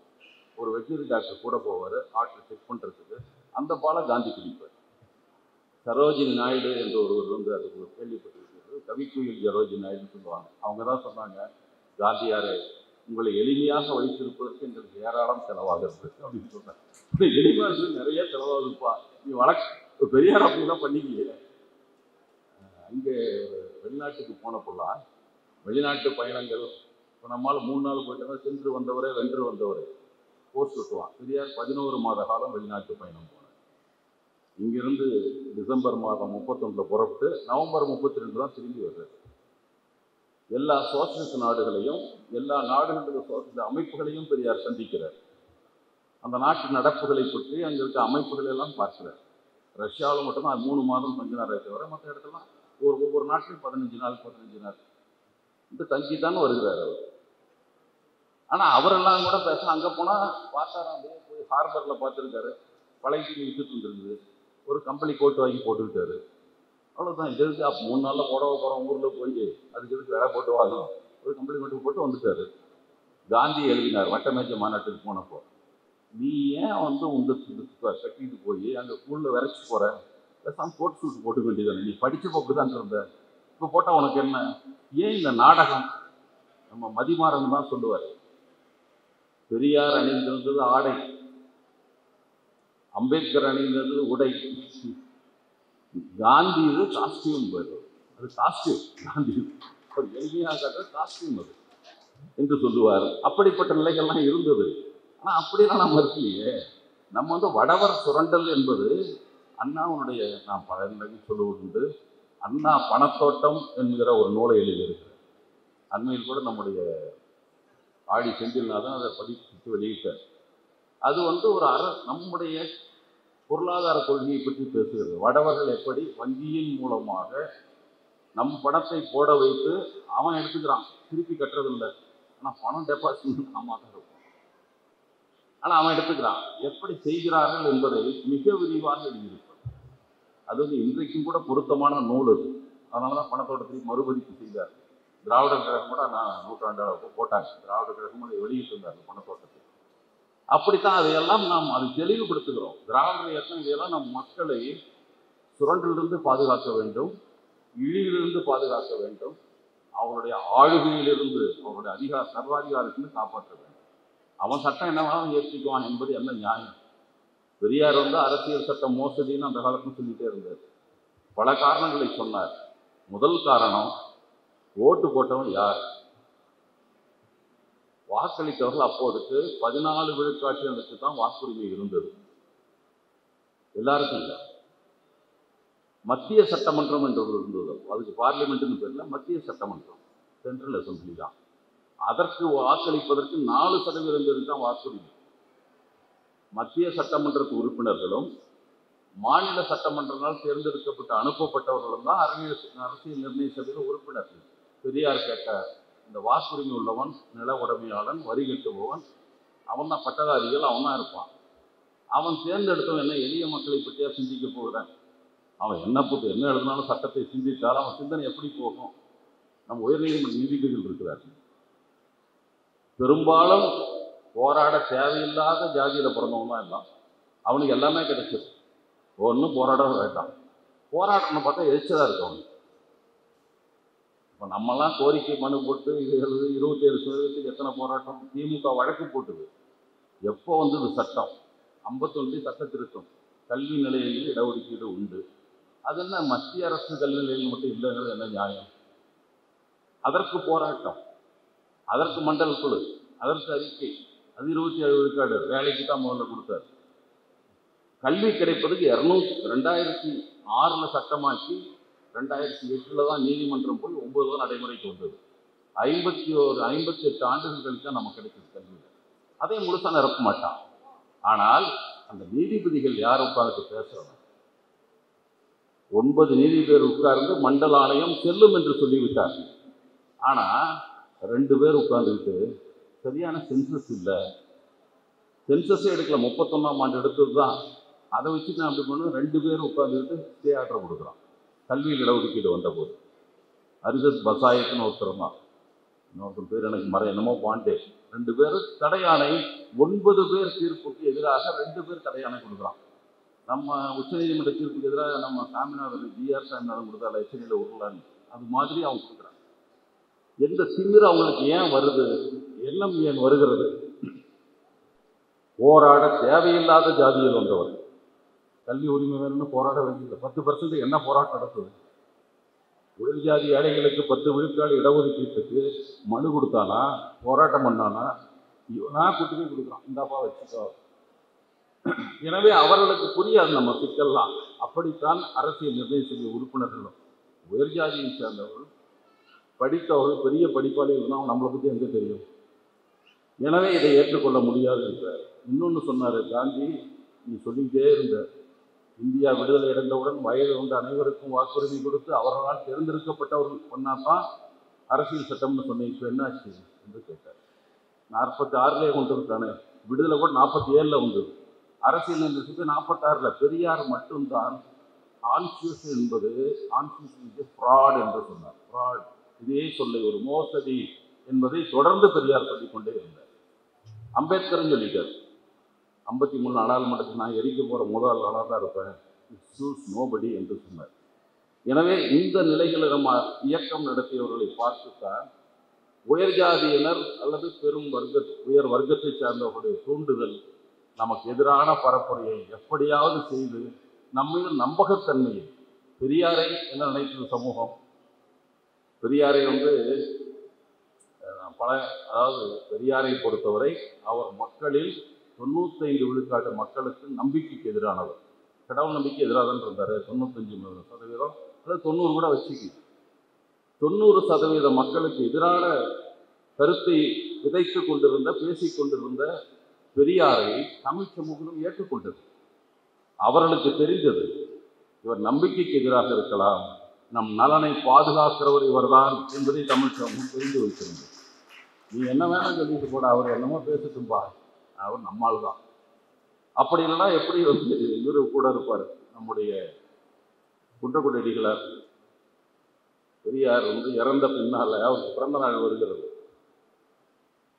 ஒரு வெட்டரி டாக்டர் கூட போவார் ஆட்டை செக் பண்ணுறதுக்கு. அந்த பாலை காந்தி குடிப்பார். சரோஜினி நாயுடு என்ற ஒருவர் வந்து அதுக்கு ஒரு கேள்விப்பட்டிருக்கிறது, கவிக்குயில் சரோஜினி நாயுடுன்னு சொல்லுவாங்க. அவங்க தான் சொன்னாங்க, காந்தியாரே, உங்களை எளிமையாக வைத்திருப்பதற்கு எங்களுக்கு ஏராளம் செலவாகிறது அப்படின்னு சொன்னாங்க. எளிமையாக நிறைய செலவாகுதுப்பா, நீ வழக்கு பெரியார் அப்படிலாம் பண்ணிக்கலையே. அங்கே வெளிநாட்டுக்கு போனப்பெல்லாம் வெளிநாட்டு பயணங்கள், இப்போ நம்மளால் 3 நாள் போயிட்டோம்னா சென்று வந்தவரே வென்று வந்தவரே போஸ்ட் விட்டுவான். பெரியார் 11 மாத காலம் வெளிநாட்டு பயணம் போனார். இங்கிருந்து டிசம்பர் மாதம் 31 புறப்பட்டு நவம்பர் 32 தான் திரும்பி வர்றாரு. எல்லா சோசியலிஸ்ட் நாடுகளையும், எல்லா நாடுகளுடைய சோசியலிஸ்ட் அமைப்புகளையும் பெரியார் சந்திக்கிறார். அந்த நாட்டு நடப்புகளை பற்றி அங்கே இருக்க அமைப்புகளை எல்லாம் பார்க்கிறார். ரஷ்யாவில் மட்டும்தான் 3 மாதம் தங்கினாரே தவிர மற்ற இடத்துலாம் ஒவ்வொரு நாட்டிலும் 15 நாள் இந்த தங்கி தான் வருகிறார் அவர். ஆனால் அவரெல்லாம் கூட பேச அங்கே போனால் பார்த்தாராம், அப்படியே போய் ஹார்பரில் பார்த்துருக்காரு, பழைய துணி விற்றுட்டு இருந்துருக்குது, ஒரு கம்பெனி கோட்டு வாங்கி போட்டுக்கிட்டாரு. அவ்வளோதான். இது இருக்கு. அப்போ 3 நாளில் போடவ போகிறோம் ஊரில் போய் அதுக்கு எதுக்கு வேலை போட்டு வாங்கணும், ஒரு கம்பெனி கோட்டு போட்டு வந்துட்டார். காந்தி எழுதினார் வட்டமேஜ மாநாட்டுக்கு போனப்போ, நீ ஏன் வந்து கட்டிட்டு போய் அங்கே ஸ்கூலில் விரைச்சி போகிற, பேசாமல் கோட் சூட் போட்டுக்க வேண்டியதானே, நீ படித்தப்போ அப்படி தான் இருந்த, இப்போ போட்டால் உனக்கு என்ன, ஏன் இந்த நாடகம்? நம்ம மதிமாறன் தான் சொல்லுவார், பெரியார் அணிந்திருந்தது ஆடை, அம்பேத்கர் அணிந்திருந்தது உடை, காந்தி இது காஸ்டியூம். அது காஸ்டியூம், காந்தி ஒரு எளிமையாக காட்டுற காஸ்டியூம் அது என்று சொல்லுவார். அப்படிப்பட்ட நிலைகள்லாம் இருந்தது. ஆனால் அப்படிலாம் நம்ம இருக்கலையே. நம்ம வந்து வடவர் சுரண்டல் என்பது அண்ணாவுடைய, நான் பல நிலையில் சொல்லுவது, அண்ணா பணத்தோட்டம் என்கிற ஒரு நூலை எழுதியிருக்கிறேன். அண்மையில் கூட நம்முடைய ஆடி செந்தில்நாதன் அதை பதிப்பித்து வெளியிட்டார். அது வந்து ஒரு நம்முடைய பொருளாதார கொள்கையை பற்றி பேசுகிறது. வடவர்கள் எப்படி வங்கியின் மூலமாக நம் பணத்தை போட வைத்து அவன் எடுத்துக்கிறான், திருப்பி கட்டுறதில்லை, ஆனால் பணம் டெபாசிட் நாம தான் இருக்கும், ஆனால் அவன் எடுத்துக்கிறான். எப்படி செய்கிறார்கள் என்பதை மிக விரிவாக எழுதியிருப்பார். அது வந்து இன்றைக்கும் கூட பொருத்தமான நூல். அது அதனால தான் பணத்தோட்டத்தையும் மறுபதிப்பு செய்தார். திராவிடர் கழகம் கூட நான் நூற்றாண்டு போட்டாங்க. திராவிடர் கழகம் அதை வெளியிட்டிருந்தார் பணத்தோட்டத்தை. அப்படித்தான் அதையெல்லாம் நாம் அதை தெளிவுபடுத்துகிறோம். திராவிட இயக்கம் இதையெல்லாம் நம் மக்களை சுரண்டிலிருந்து பாதுகாக்க வேண்டும், இழிவிலிருந்து பாதுகாக்க வேண்டும், அவருடைய ஆளுகையிலிருந்து, அவருடைய சர்வாதிகாரத்திலிருந்து காப்பாற்ற வேண்டும். அவன் சட்டம் என்ன வேணாலும் ஏற்றிக்குவான் என்பது என்ன நியாயம்? பெரியார் அரசியல் சட்டம் மோசடின்னு அந்த காலத்தில் சொல்லிட்டே இருந்தார். பல காரணங்களை சொன்னார். முதல் காரணம், ஓட்டு போட்டவன் யார்? வாக்களித்தவர்கள் அப்போதுக்கு 14 விழுக்காட்டினருக்கு தான் வாக்குரிமை இருந்தது, எல்லாருக்கும் இல்லை. மத்திய சட்டமன்றம் என்று இருந்தது, அதுக்கு பார்லிமெண்ட்னு பேர்ல மத்திய சட்டமன்றம், சென்ட்ரல் அசம்பிளி தான். அதற்கு வாக்களிப்பதற்கு 4% பேருக்கு தான் வாக்குரிமை. மத்திய சட்டமன்றத்து உறுப்பினர்களும் மாநில சட்டமன்றங்களால் தேர்ந்தெடுக்கப்பட்டு அனுப்பப்பட்டவர்களும் தான் அரசியல் நிர்ணய சபையில் உறுப்பினர்கள். பெரியார் கேட்டார், இந்த வாக்குரிமை உள்ளவன் நில உடைமையாளன், வரி கட்டுபவன், அவன் தான் பட்டதாரிகள், அவன் தான் இருப்பான். அவன் தேர்ந்தெடுத்தவன் என்ன எளிய மக்களை பற்றியா சிந்திக்க போகிறான்? அவன் என்ன எழுதினாலும் சட்டத்தை சிந்தித்தால் அவன் சிந்தனை எப்படி போகும்? நம் உயர்நீதிமன்ற நீதிபதிகள் இருக்கிறார்கள். பெரும்பாலும் போராட தேவையில்லாத ஜாதியில் பிறந்தவன் தான் எல்லாம். அவனுக்கு எல்லாமே கிடைச்சது. ஒன்றும் போராட வேண்டாம். போராட்டம்னு பார்த்தா எரிச்சலாக இருக்கு அவனுக்கு. இப்போ நம்மலாம் கோரிக்கை மனு போட்டு 27% எத்தனை போராட்டம்? திமுக வழக்கு போட்டுது. எப்போ வந்தது சட்டம்? 51 சட்ட திருத்தம். கல்வி நிலையங்களில் இடஒதுக்கீடு உண்டு. அது என்ன மத்திய அரசு கல்வி நிலையங்கள் மட்டும் இல்லைங்கிறது என்ன நியாயம்? அதற்கு போராட்டம், அதற்கு மண்டல் குழு, அதற்கு அறிக்கை. அது 27 விழுக்காடு வேலைக்கு தான் முதல்ல கொடுத்தார். கல்வி கிடைப்பதுக்கு 2006 சட்டமாக்கி 2008 தான் நீதிமன்றம் போய் 9 தான் நடைமுறைக்கு வந்தது. 58 ஆண்டுகள் கழித்து தான் நமக்கு கிடைச்சது கல்வியில். அதை முழுசாக நிரப்ப மாட்டான். ஆனால் அந்த நீதிபதிகள் யார் உட்கார்ந்து பேசுறவங்க? 9 நீதிபதிகள் உட்கார்ந்து மண்டல ஆணையம் செல்லும் என்று சொல்லிவிட்டார்கள். ஆனால் 2 பேர் உட்கார்ந்துக்கிட்டு சரியான சென்சஸ் இல்லை, சென்சஸே எடுக்கல, 31ஆம் ஆண்டு எடுத்தது தான், அதை வச்சு நான் அப்படி பண்ண 2 பேர் உட்கார்ந்துக்கிட்டு ஸ்டே ஆர்டர் கொடுக்குறான். கல்வியில் இடஒதுக்கீடு வந்தபோது அரிசத் பசாயத்துன்னு ஒருத்தர் தான், இன்னொருத்தர் பேர் எனக்கு என்னமோ பாண்டே, 2 பேர் தடையாணை, 9 பேர் தீர்ப்புக்கு எதிராக 2 பேர் தடையாணை கொடுக்குறான். நம்ம உச்சநீதிமன்ற தீர்ப்புக்கு எதிராக நம்ம சாமிநாதன் ஜிஆர் சாமிநாதன் கொடுத்தால எச்சரியில் உருளான்னு, அது மாதிரி அவங்க கொடுக்குறாங்க. எந்த திமிர் அவங்களுக்கு ஏன் வருது? எண்ணம் ஏன் வருகிறது? போராட தேவையில்லாத ஜாதியில் வந்தவர். கல்வி உரிமை வேணும்னு போராட வேண்டியது 10% என்ன போராட்டம் நடக்குது? உயர் ஜாதி ஏழைகளுக்கு 10 விழுக்காடு இடஒதுக்கீட்டுக்கு மனு கொடுத்தானா, போராட்டம் பண்ணானா? இவனா கூட்டுமே கொடுக்குறான், இந்தாப்பா வச்சுக்கோ. எனவே அவர்களுக்கு புரியாது நம்ம சிக்கல்லாம். அப்படித்தான் அரசியல் நிர்ணய சபை உறுப்பினர்களும் உயர் ஜாதியை சேர்ந்தவர்கள், படித்தவர்கள், பெரிய படிப்பாளிகள் தான், நம்மளை பற்றி எங்கே தெரியும்? எனவே இதை ஏற்றுக்கொள்ள முடியாது என்றார். இன்னொன்று சொன்னார் காந்தி, நீ சொல்லிக்கிட்டே இருந்த இந்தியா விடுதலை அடைந்தவுடன் வயது கொண்ட அனைவருக்கும் வாக்குரிமை கொடுத்து அவர்களால் தேர்ந்தெடுக்கப்பட்டவர்கள் பண்ணாதான் அரசியல் சட்டம்னு சொன்னேன், இப்போ என்னாச்சு என்று கேட்டார். 46 கொண்டு இருக்கானே, விடுதலை கூட 47 வந்தது, அரசியல் நிர்ணயித்து 46. பெரியார் மட்டும்தான் கான்ஸ்டியூஷன் என்பது ஃப்ராட் என்று சொன்னார். ஃப்ராட், இதே சொல்லை, ஒரு மோசடி என்பதை தொடர்ந்து பெரியார் சொல்லிக்கொண்டே இருந்தார். அம்பேத்கரும் சொல்லிட்டார், 53 நாடாளுமன்றத்தில் நான் எரிக்க போகிற முதல் ஆளாக தான் இருப்பேன், சூஸ் நோபடி என்று சொன்னார். எனவே இந்த நிலைகளை நம்ம இயக்கம் நடத்தியவர்களை பார்த்துத்தான் உயர் ஜாதியினர் அல்லது உயர் வர்க்கத்தை சார்ந்தவர்களுடைய தூண்டுதல் நமக்கு எதிரான பரப்புரையை எப்படியாவது செய்து நம்மீது நம்பகத்தன்மையை, பெரியாரை என்ன நினைத்தது சமூகம்? பெரியாரை அதாவது பெரியாரை பொறுத்தவரை அவர் மக்களில் 95 விழுக்காட்டு மக்களுக்கு நம்பிக்கைக்கு எதிரானவர். கடவுள் நம்பிக்கை எதிராக தான் இருந்தார். 95% அல்லது 90 கூட வச்சுக்கி, 90% மக்களுக்கு எதிரான கருத்தை விதைத்து கொண்டிருந்த, பேசிக் கொண்டிருந்த பெரியாரை தமிழ் சமூகம் ஏற்றுக்கொண்டது. அவர்களுக்கு தெரிந்தது, இவர் நம்பிக்கைக்கு எதிராக இருக்கலாம், நம் நலனை பாதுகாக்கிறவர் இவர்தான் என்பதை தமிழ் சமூகம் தெரிந்து வைத்திருந்தது. நீ என்ன வேணாம் சொல்லிட்டு போட, அவர் என்னமோ பேசட்டும்பா, அவர் நம்மால் தான். அப்படி இல்லைன்னா எப்படி இவரு கூட இருப்பார் நம்முடைய குன்றக்குடி அடிகளார்? பெரியார் வந்து இறந்த பின்னால் அவருக்கு பிறந்த நாள் வருகிறது.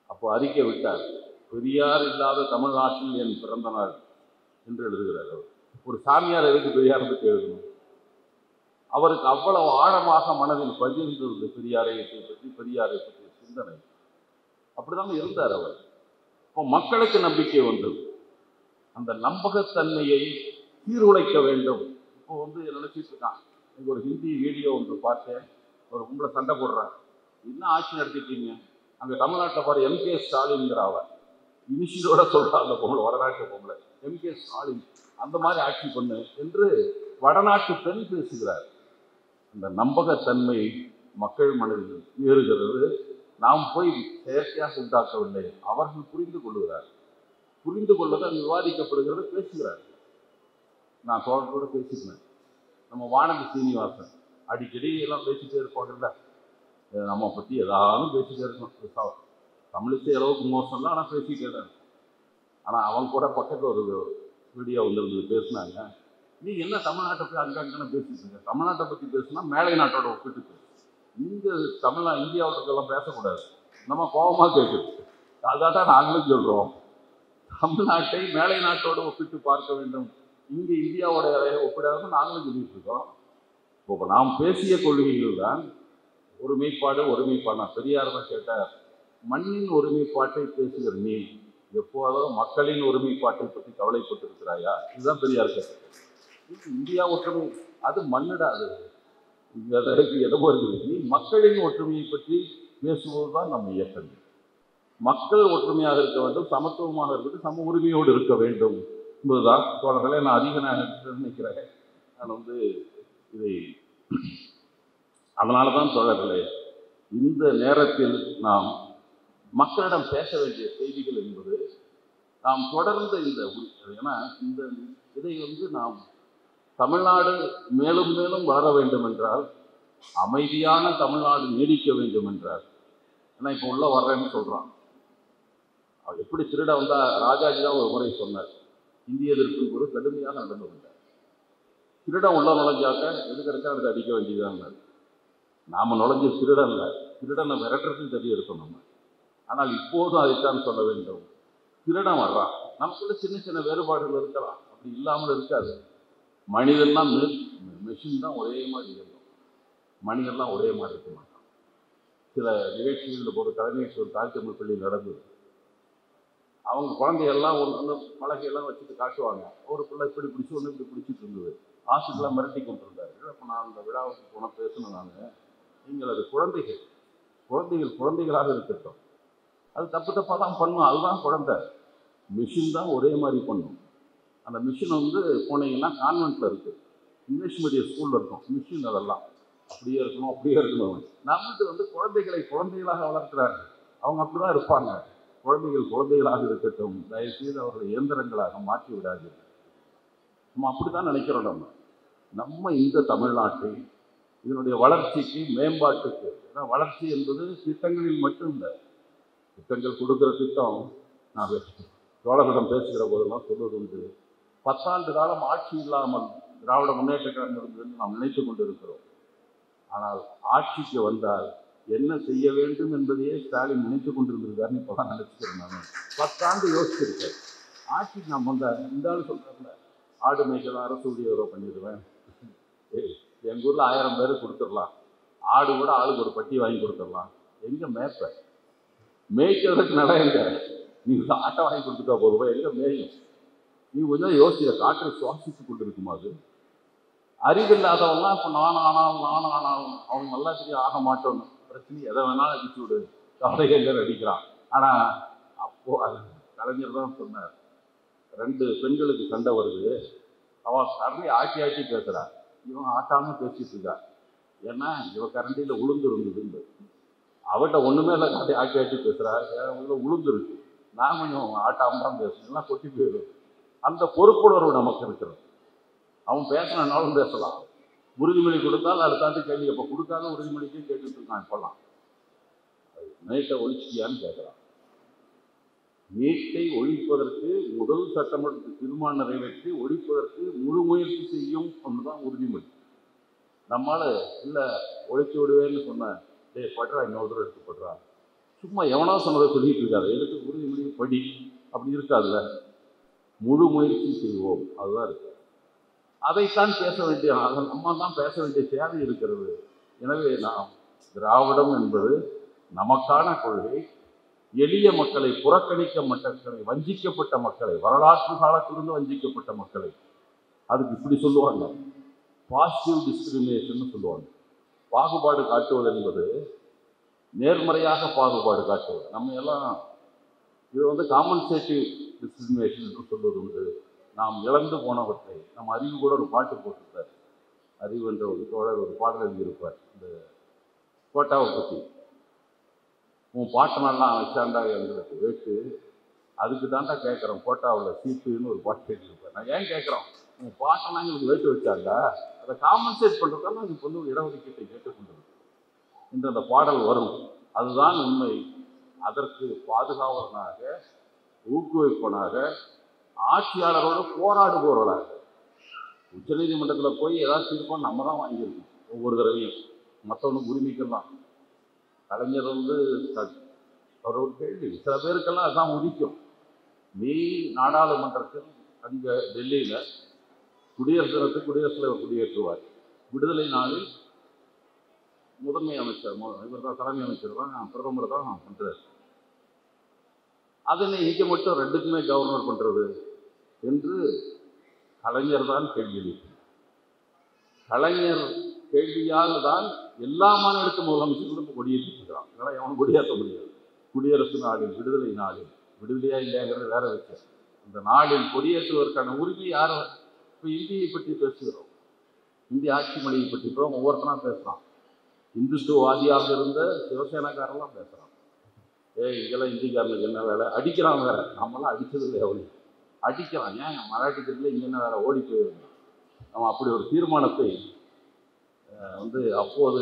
அப்போ அறிக்கை விட்டார், பெரியார் இல்லாத தமிழ்நாட்டில் என் பிறந்த நாள் என்று எழுதுகிறார். அவர் ஒரு சாமியார் எதுக்கு பெரியார் பற்றி எழுதணும்? அவருக்கு அவ்வளவு ஆழமாக மனதில் பதிந்திருந்தது பெரியாரை பற்றி, பெரியாரை பற்றிய சிந்தனை. அப்படிதான் இருந்தார் அவர். இப்போ மக்களுக்கு நம்பிக்கை வந்தது. அந்த நம்பகத்தன்மையை சீர்குலைக்க வேண்டும். இப்போ வந்து நினைச்சிட்டு இருக்கான். ஒரு ஹிந்தி வீடியோ ஒன்று பார்த்தேன். ஒரு உங்களை சண்டை போடுறான், என்ன ஆட்சி நடத்திட்டீங்க அங்கே தமிழ்நாட்டில் பாரு, எம்கே ஸ்டாலின்ங்கிற அவர் இனிஷியலோட சொல்கிறார். அந்த பொங்கல் வடநாட்டு பொங்கலை எம்கே ஸ்டாலின் அந்த மாதிரி ஆட்சி பண்ணு என்று வடநாட்டு பெண் பேசுகிறார். அந்த நம்பகத்தன்மை மக்கள் மனதில் ஏறுகிறது. நாம் போய் செயற்கையாக உண்டாக்கவில்லை, அவர்கள் புரிந்து கொள்கிறார். புரிந்து கொள்ளதான் விவாதிக்கப்படுகிறது, பேசுகிறார். நான் தோழர்களோட பேசிக்கிறேன். நம்ம வானதி சீனிவாசன் அடிக்கடி எல்லாம் பேசிட்டே இருப்பாங்கல்ல, நம்ம பற்றி ஏதாவது பேசிட்டே இருக்கணும். தமிழிசை அளவுக்கு மோசம் தான், ஆனால் பேசிட்டே தான். ஆனால் அவங்க கூட பக்கத்தில் ஒரு வீடியோ வந்துருந்தது, பேசினாங்க. நீ என்ன தமிழ்நாட்டை போய் அங்கங்கே பேசிட்டு இருக்க? தமிழ்நாட்டை பற்றி பேசுனா மேலை நாட்டோட ஒப்பிட்டு பேசு. இங்கே இந்தியாவில் இருக்கலாம் பேசக்கூடாது. நம்ம கோபமாக கேட்குது. அதான் நாங்களும் சொல்கிறோம், தமிழ்நாட்டை மேலை நாட்டோடு ஒப்பிட்டு பார்க்க வேண்டும், இங்கே இந்தியாவோட ஒப்பிடாத நாங்களும் சொல்லிட்டு இருக்கோம். இப்போ நாம் பேசிய கொள்கைகள் தான் ஒருமைப்பாடு. பெரியார் தான் கேட்டார், மண்ணின் ஒருமைப்பாட்டை பேசுகிற நீ எப்போதோ மக்களின் ஒருமைப்பாட்டை பற்றி கவலைப்பட்டிருக்கிறாயா? இதுதான் பெரியார் கேட்டார். இந்தியா ஒற்றுமை அது மண்ணிடா, அது எதோ இருக்குது. நீ மக்களின் ஒற்றுமையை பற்றி பேசுவது தான் நம்ம இயக்கம். மக்கள் ஒற்றுமையாக இருக்க வேண்டும், சமத்துவமாக இருக்கட்டும், சம உரிமையோடு இருக்க வேண்டும் என்பதுதான் தோழர்களே. நான் அதிக நினைக்கிறேன். நான் வந்து இதை அதனால தான் தோழர்களே, இந்த நேரத்தில் நாம் மக்களிடம் பேச வேண்டிய செய்திகள் என்பது நாம் தொடர்ந்து ஏன்னா இதை வந்து நாம் தமிழ்நாடு மேலும் மேலும் வளர வேண்டும் என்றால், அமைதியான தமிழ்நாடு நீடிக்க வேண்டும் என்றால், ஏன்னா இப்போ உள்ள வர்றேன்னு சொல்கிறான். அவர் எப்படி திருட வந்தால் ராஜாஜி தான் ஒரு முறை சொன்னார், இந்திய எதிர்ப்பு ஒரு கடுமையாக நடந்து வந்தார். திருடன் உள்ள நுழைஞ்சாக்க எது கிடைச்சா அதுக்கு அடிக்க வேண்டியதுதான். நாம் நுழைஞ்ச திருடன் இல்லை, திருடனை விரட்டுறதுன்னு தெரிய இருக்கும் நம்ம. ஆனால் இப்போதும் அதைத்தான் சொல்ல வேண்டும். திருடன் வர்றான், நமக்குள்ள சின்ன சின்ன வேறுபாடுகள் இருக்கலாம், அப்படி இல்லாமல் இருக்காது. மனிதன் தான் மெஷின் தான் ஒரே மாதிரி இருக்கும், மனிதன்லாம் ஒரே மாதிரி இருக்க மாட்டான். சில நிகழ்ச்சிகளில் ஒரு கலைஞர் தாய் தமிழ் பள்ளி நடந்தது. அவங்க குழந்தைகள்லாம் அந்த பலகையெல்லாம் வச்சுட்டு காட்டுவாங்க. ஒரு பிள்ளை இப்படி பிடிச்சி ஒன்று இப்படி பிடிச்சிட்டு இருந்தது. ஆசிரியெல்லாம் மிரட்டி கொண்டு இருந்தார். அப்போ நான் அந்த விழாவுக்கு போனால் பேசணும். நீங்கள் அது குழந்தைகளாக இருக்கட்டும், அது தப்பாக தான் பண்ணும். அதுதான் குழந்தை. மிஷின் தான் ஒரே மாதிரி பண்ணும். அந்த மிஷின் வந்து போனீங்கன்னா கான்வென்ட்டில் இருக்குது, இங்கிலீஷ் மீடியம் ஸ்கூலில் இருக்கும் மிஷின். அதெல்லாம் அப்படியே இருக்கணும். நம்மளுக்கு வந்து குழந்தைகளாக வளர்க்கிறார்கள். அவங்க அப்படி தான் இருப்பாங்க. குழந்தைகளாக இருக்கட்டும், தயவுசெய்து அவர்களை இயந்திரங்களாக மாற்றி விடாதீர்கள். நம்ம அப்படி தான் நினைக்கிறோம். நம்ம இந்த தமிழ்நாட்டை இதனுடைய வளர்ச்சிக்கு, மேம்பாட்டுக்கு, ஏன்னா வளர்ச்சி என்பது திட்டங்களில் மட்டும் இல்லை. திட்டங்கள் கொடுக்குற திட்டம் நான் தோழர்களிடம் பேசுகிற போதெல்லாம் சொல்வது உண்டு. 10 ஆண்டு காலம் ஆட்சி இல்லாமல் திராவிட முன்னேற்ற கழகம் இருந்தது நாம் நினைத்து கொண்டு இருக்கிறோம். ஆனால் ஆட்சிக்கு வந்தால் என்ன செய்ய வேண்டும் என்பதையே ஸ்டாலின் நினைத்து கொண்டிருந்திருக்காருன்னு இப்போ தான் நினைச்சுக்கிறேன். நான் 10 ஆண்டு யோசிச்சிருக்கேன். ஆட்சிக்கு நான் வந்தார். இந்த ஆள் சொல்கிறேன்ல, ஆடு மேய்ச்சல் அரசு உதவி பண்ணிடுவேன், எங்கள் ஊரில் 1000 பேர் கொடுத்துடலாம், ஆடு கூட ஆளுக்கு ஒரு பட்டி வாங்கி கொடுத்துடலாம். எங்கே மேய்ப்ப? மேய்க்கிறதுக்கு நட எங்க? நீங்கள் ஆட்டை வாங்கி கொடுத்துட்டா போதும், எங்கே மேயும்? நீ கொஞ்சம் யோசிக்க, காற்றை சுவாசித்து கொண்டு இருக்குமா? அது அறிவில்லாதவங்களாம் இப்போ நான் ஆனாலும் அவங்க நல்லா சரியாக ஆக மாட்டோன்னு பிரச்சனை, எதை வேணாலும் அடிச்சு விடு, கவலைகள் அடிக்கிறான். ஆனால் அப்போ அது கலைஞர் தான் சொன்னார், 2 பெண்களுக்கு சண்டை வருது, அவன் கரண்டி ஆட்டி பேசுகிறான், இவன் ஆட்டாமல் பேசிட்டு இருக்கா. ஏன்னா இவன் கரண்டியில் உளுந்து இருந்தது, அவட்ட ஒன்றுமே இல்லை, ஆட்டி பேசுகிறா. உள்ள உளுந்து இருக்கு, நான் கொஞ்சம் ஆட்டாமல் தான் பேசுகிறேன், எல்லாம் கொட்டி போயிடும். அந்த பொறுப்புணர்வு நமக்கு இருக்கிறது. அவன் பேசினாலும் பேசலாம், உறுதிமொழி கொடுத்தால் அடுத்தாண்டு கேள்வி, அப்போ கொடுக்காத உறுதிமொழிக்கே கேட்டுட்டு இருக்கான். இப்பெல்லாம் நீட்டை ஒழிச்சியான்னு கேட்குறான். நீட்டை ஒழிப்பதற்கு முதல் சட்டமன்ற தீர்மானம் நிறைவேற்றி ஒழிப்பதற்கு முழு முயற்சி செய்யும் ஒன்றுதான் உறுதிமொழி. நம்மளால இல்லை ஒழிச்சு விடுவேன்னு சொன்ன படுறா இன்னொரு தடவை எடுத்து படுறா, சும்மா எவனோ சொன்னதை சொல்லிட்டு இருக்காது, எடுத்து உறுதி படி அப்படி இருக்காதுல்ல. முழு முயற்சி செய்வோம், அதுதான் இருக்கு. அதைத்தான் பேச வேண்டிய, நம்ம தான் பேச வேண்டிய தேவை இருக்கிறது. எனவே நாம் திராவிடம் என்பது நமக்கான கொள்கை. எளிய மக்களை, புறக்கணிக்க மக்களை, வஞ்சிக்கப்பட்ட மக்களை, வரலாற்று காலத்திலிருந்து வஞ்சிக்கப்பட்ட மக்களை, அதுக்கு இப்படி சொல்லுவாங்க, பாசிட்டிவ் டிஸ்கிரிமினேஷன் சொல்லுவாங்க. பாகுபாடு காட்டுவது என்பது நேர்மறையாக பாகுபாடு காட்டுவது. நம்ம எல்லாம் இது காம்பன்சேட்டிவ் டிஸ்கிரிமினேஷன் என்று சொல்வது உண்டு. நாம் இழந்து போனவற்றை, நம்ம அறிவு கூட ஒரு பாட்டு போட்டிருப்பார், அறிவு என்ற ஒரு தோழர் ஒரு பாடல் எழுதியிருப்பார் இந்த கோட்டாவை பற்றி. உன் பாட்டனெல்லாம் வச்சாண்டா எங்களுக்கு வேட்டு, அதுக்கு தாண்டா கேட்குறோம் கோட்டாவில் சீட்டுன்னு ஒரு பாட்டு கேட்டிருப்பார். நான் ஏன் கேட்குறோம், உன் பாட்டெல்லாம் எங்களுக்கு வேட்டு வச்சாண்டா, அதை காம்பன்சேட் பண்ணுறதால அதுக்கு இடஒதுக்கீட்டை கேட்டுக்கொண்டது என்று அந்த பாடல் வரும். அதுதான் உண்மை. அதற்கு பாதுகாவலனாக, ஊக்குவிப்பனாக, ஆட்சியாளரோடு போராடுபவர்களாக, உச்சநீதிமன்றத்தில் போய் ஏதாவது தீர்ப்போம் நம்ம தான் வாங்கியிருக்கோம் ஒவ்வொரு தடவையும். மற்றவனுக்கு உரிமைக்கெல்லாம் கலைஞர் அவர் ஒரு கேள்வி, சில பேருக்கெல்லாம் அதுதான் உதிக்கும். நாடாளுமன்றத்தில் அங்கே டெல்லியில் குடியரசு தினத்துக்கு குடியரசுத் தலைவர் குடியேற்றுவார். விடுதலை நாளில் முதன்மை அமைச்சர், இவர் தான் தலைமை அமைச்சர் தான், பிரதமர் தான் பண்ணுறார். அதனை இங்கே மட்டும் ரெண்டுக்குமே கவர்னர் பண்ணுறது என்று கலைஞர் தான் கேள்வி. கலைஞர் கேள்வியால் தான் எல்லா மாநிலத்து முதலமைச்சர்களும் கொடியேற்றிருக்கிறான். இதெல்லாம் எவனும் கொடியேற்ற முடியாது. குடியரசு நாளில், விடுதலை நாளில், விடுதலையா இல்லையாங்கிறது வேற விஷயம். இந்த நாளில் கொடியேற்றுவதற்கான உரிமை யாரும். இப்போ இந்தியை பற்றி பேசுகிறோம், இந்திய ஆட்சி மொழியை பற்றி இப்போ ஒவ்வொருத்தனா பேசுகிறான். இந்துத்துவவாதியாக இருந்த சிவசேனாக்காரெல்லாம் பேசுகிறான். இதெல்லாம் இந்திக்காரனுக்கு என்ன வேலை, அடிக்கிறான் வேற. நம்மளாம் அடித்ததில்லை, அவனு அடிக்கிறான். ஏன் மராட்டி கட்டில் இங்கே என்ன வேலை, ஓடி போயிருந்தோம். அவன் அப்படி ஒரு தீர்மானத்தை அப்போது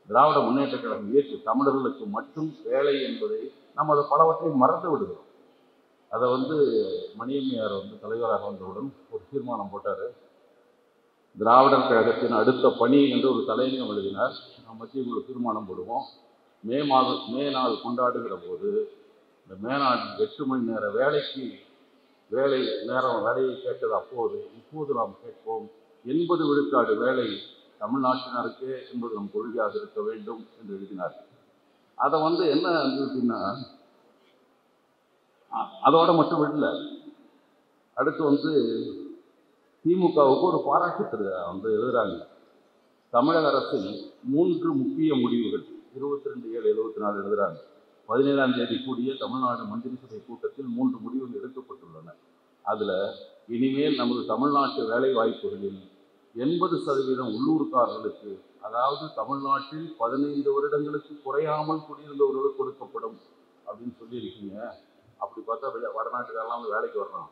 திராவிட முன்னேற்ற கழகம் ஏற்று தமிழர்களுக்கு மட்டும் வேலை என்பதை நம்ம அதை பலவற்றை மறந்து விடுகிறோம். அதை மணியம்மையார் தலைவராக வந்தவுடன் ஒரு தீர்மானம் போட்டார். திராவிடர் கழகத்தின் அடுத்த பணி என்று ஒரு தலையங்கம் எழுதினார். நம்ம மத்திய குழு தீர்மானம் போடுவோம், மே நாள் கொண்டாடுகிற போது இந்த மே நாள் 8 மணி நேர வேலை வேலையை கேட்டது அப்போது. இப்போது நாம் கேட்போம் 80 விழுக்காடு வேலை தமிழ்நாட்டினருக்கே என்பது நம் கொள்கையாக இருக்க வேண்டும் என்று எழுதினார். அதை என்ன அப்படின்னா, அதோட மட்டும் இல்லை, அடுத்து திமுகவுக்கு ஒரு பாராட்டு எழுதுறாங்க. தமிழக அரசின் 3 முக்கிய முடிவுகள் 22/7/74 எழுதுறாங்க. 17ஆம் தேதி கூடிய தமிழ்நாடு மந்திரி சபை கூட்டத்தில் 3 முடிவுகள் எடுக்கப்பட்டுள்ளன. அதில் இனிமேல் நமது தமிழ்நாட்டு வேலை வாய்ப்புகளில் 80% உள்ளூர்காரர்களுக்கு, அதாவது தமிழ்நாட்டில் 15 வருடங்களுக்கு குறையாமல் குடியிருந்தவர்களுக்கு கொடுக்கப்படும் அப்படின்னு சொல்லியிருக்கீங்க. அப்படி பார்த்தா வடநாட்டுக்காரெல்லாம் வேலைக்கு வர்றான்,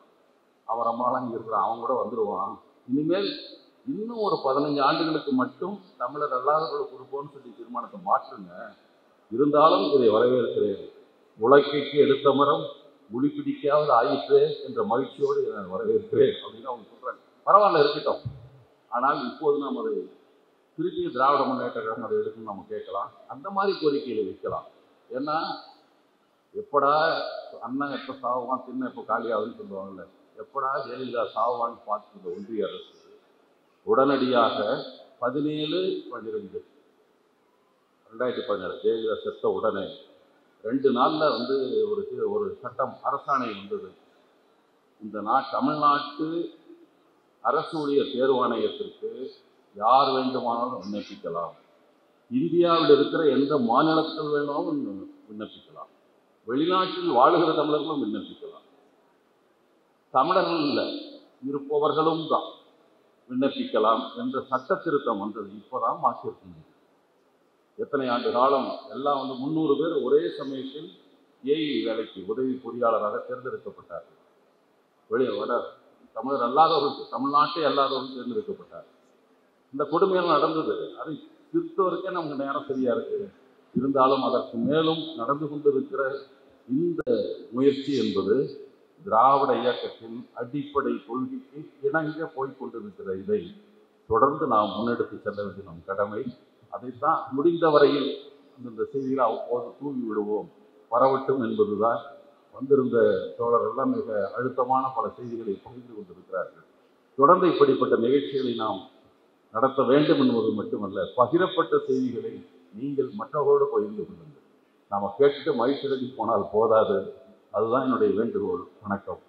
அவன் நம்மளாம் இங்கே இருக்கிறான், அவன் கூட வந்துடுவான். இனிமேல் இன்னும் ஒரு 15 ஆண்டுகளுக்கு மட்டும் தமிழர் அல்லாதவர்களுக்கு கொடுப்போம்னு சொல்லி தீர்மானத்தை மாற்றுங்க. இருந்தாலும் இதை வரவேற்கிறேன். உலக்கைக்கு எடுத்த மரம் முடிப்பிடிக்காவது ஆயிற்று என்ற மகிழ்ச்சியோடு இதை நான் வரவேற்கிறேன் அப்படின்னு அவங்க சொல்கிறாங்க. பரவாயில்ல, இருக்கட்டும். ஆனால் இப்போது நாம் அதை திருப்பி திராவிட முன்னேற்ற கழகம் அதை எடுக்கணும்னு நம்ம கேட்கலாம். அந்த மாதிரி கோரிக்கைகளை வைக்கலாம். ஏன்னா எப்படா அண்ணன் எப்போ சாவான், தின்ன எப்போ காலியாகுதுன்னு சொல்லுவாங்கல்ல, எப்படா ஜெயலலிதா சாவான்னு பார்த்துருந்த ஒன்றிய அரசு உடனடியாக 17/12/2017 ஜெயலலிதா செத்த உடனே 2 நாளில் ஒரு சட்டம் அரசாணை வந்தது. இந்த தமிழ்நாட்டு அரசு ஊழியர் தேர்வாணையத்திற்கு யார் வேண்டுமானாலும் விண்ணப்பிக்கலாம். இந்தியாவில் இருக்கிற எந்த மாநிலத்தில் வேணாலும் விண்ணப்பிக்கலாம். வெளிநாட்டில் வாழுகிற தமிழர்களும் விண்ணப்பிக்கலாம். தமிழர்கள் இருப்பவர்களும் தான் விண்ணப்பிக்கலாம் என்ற சட்ட திருத்தம் வந்தது. இப்போதான் மாற்றிருக்கீங்க. எத்தனை ஆண்டு காலம் எல்லாம் 300 பேர் ஒரே சமயத்தில் ஏஇ வேலைக்கு உதவி பொறியாளராக தேர்ந்தெடுக்கப்பட்டார்கள். தமிழர் அல்லாதவர்கள், தமிழ்நாட்டை அல்லாதவர்கள் தேர்ந்தெடுக்கப்பட்டார். இந்த கொடுமையெல்லாம் நடந்தது. அதை திருத்தவருக்கே நமக்கு நேரம் சரியா இருக்கு. இருந்தாலும் அதற்கு மேலும் நடந்து கொண்டிருக்கிற இந்த முயற்சி என்பது திராவிட இயக்கத்தின் அடிப்படை கொள்கைக்கு இணங்க போய்கொண்டிருக்கிற இதை தொடர்ந்து நாம் முன்னெடுத்து செல்ல வேண்டிய நம் கடமை. அதைத்தான் முடிந்த வரையில் இந்த செய்திகளை அவ்வப்போது தூவி விடுவோம், பரவட்டும் என்பதுதான். வந்திருந்த தோழர்கள்லாம் மிக அழுத்தமான பல செய்திகளை பகிர்ந்து கொண்டிருக்கிறார்கள். தொடர்ந்து இப்படிப்பட்ட நிகழ்ச்சிகளை நாம் நடத்த வேண்டும் என்பது மட்டுமல்ல, பகிரப்பட்ட செய்திகளை நீங்கள் மற்றவர்களோடு பகிர்ந்து கொள்ளுங்கள். நாம் கேட்டு மகிழ்ச்சியடைந்து போனால் போதாது. அதுதான் என்னுடைய வேண்டுகோள். வணக்கம்.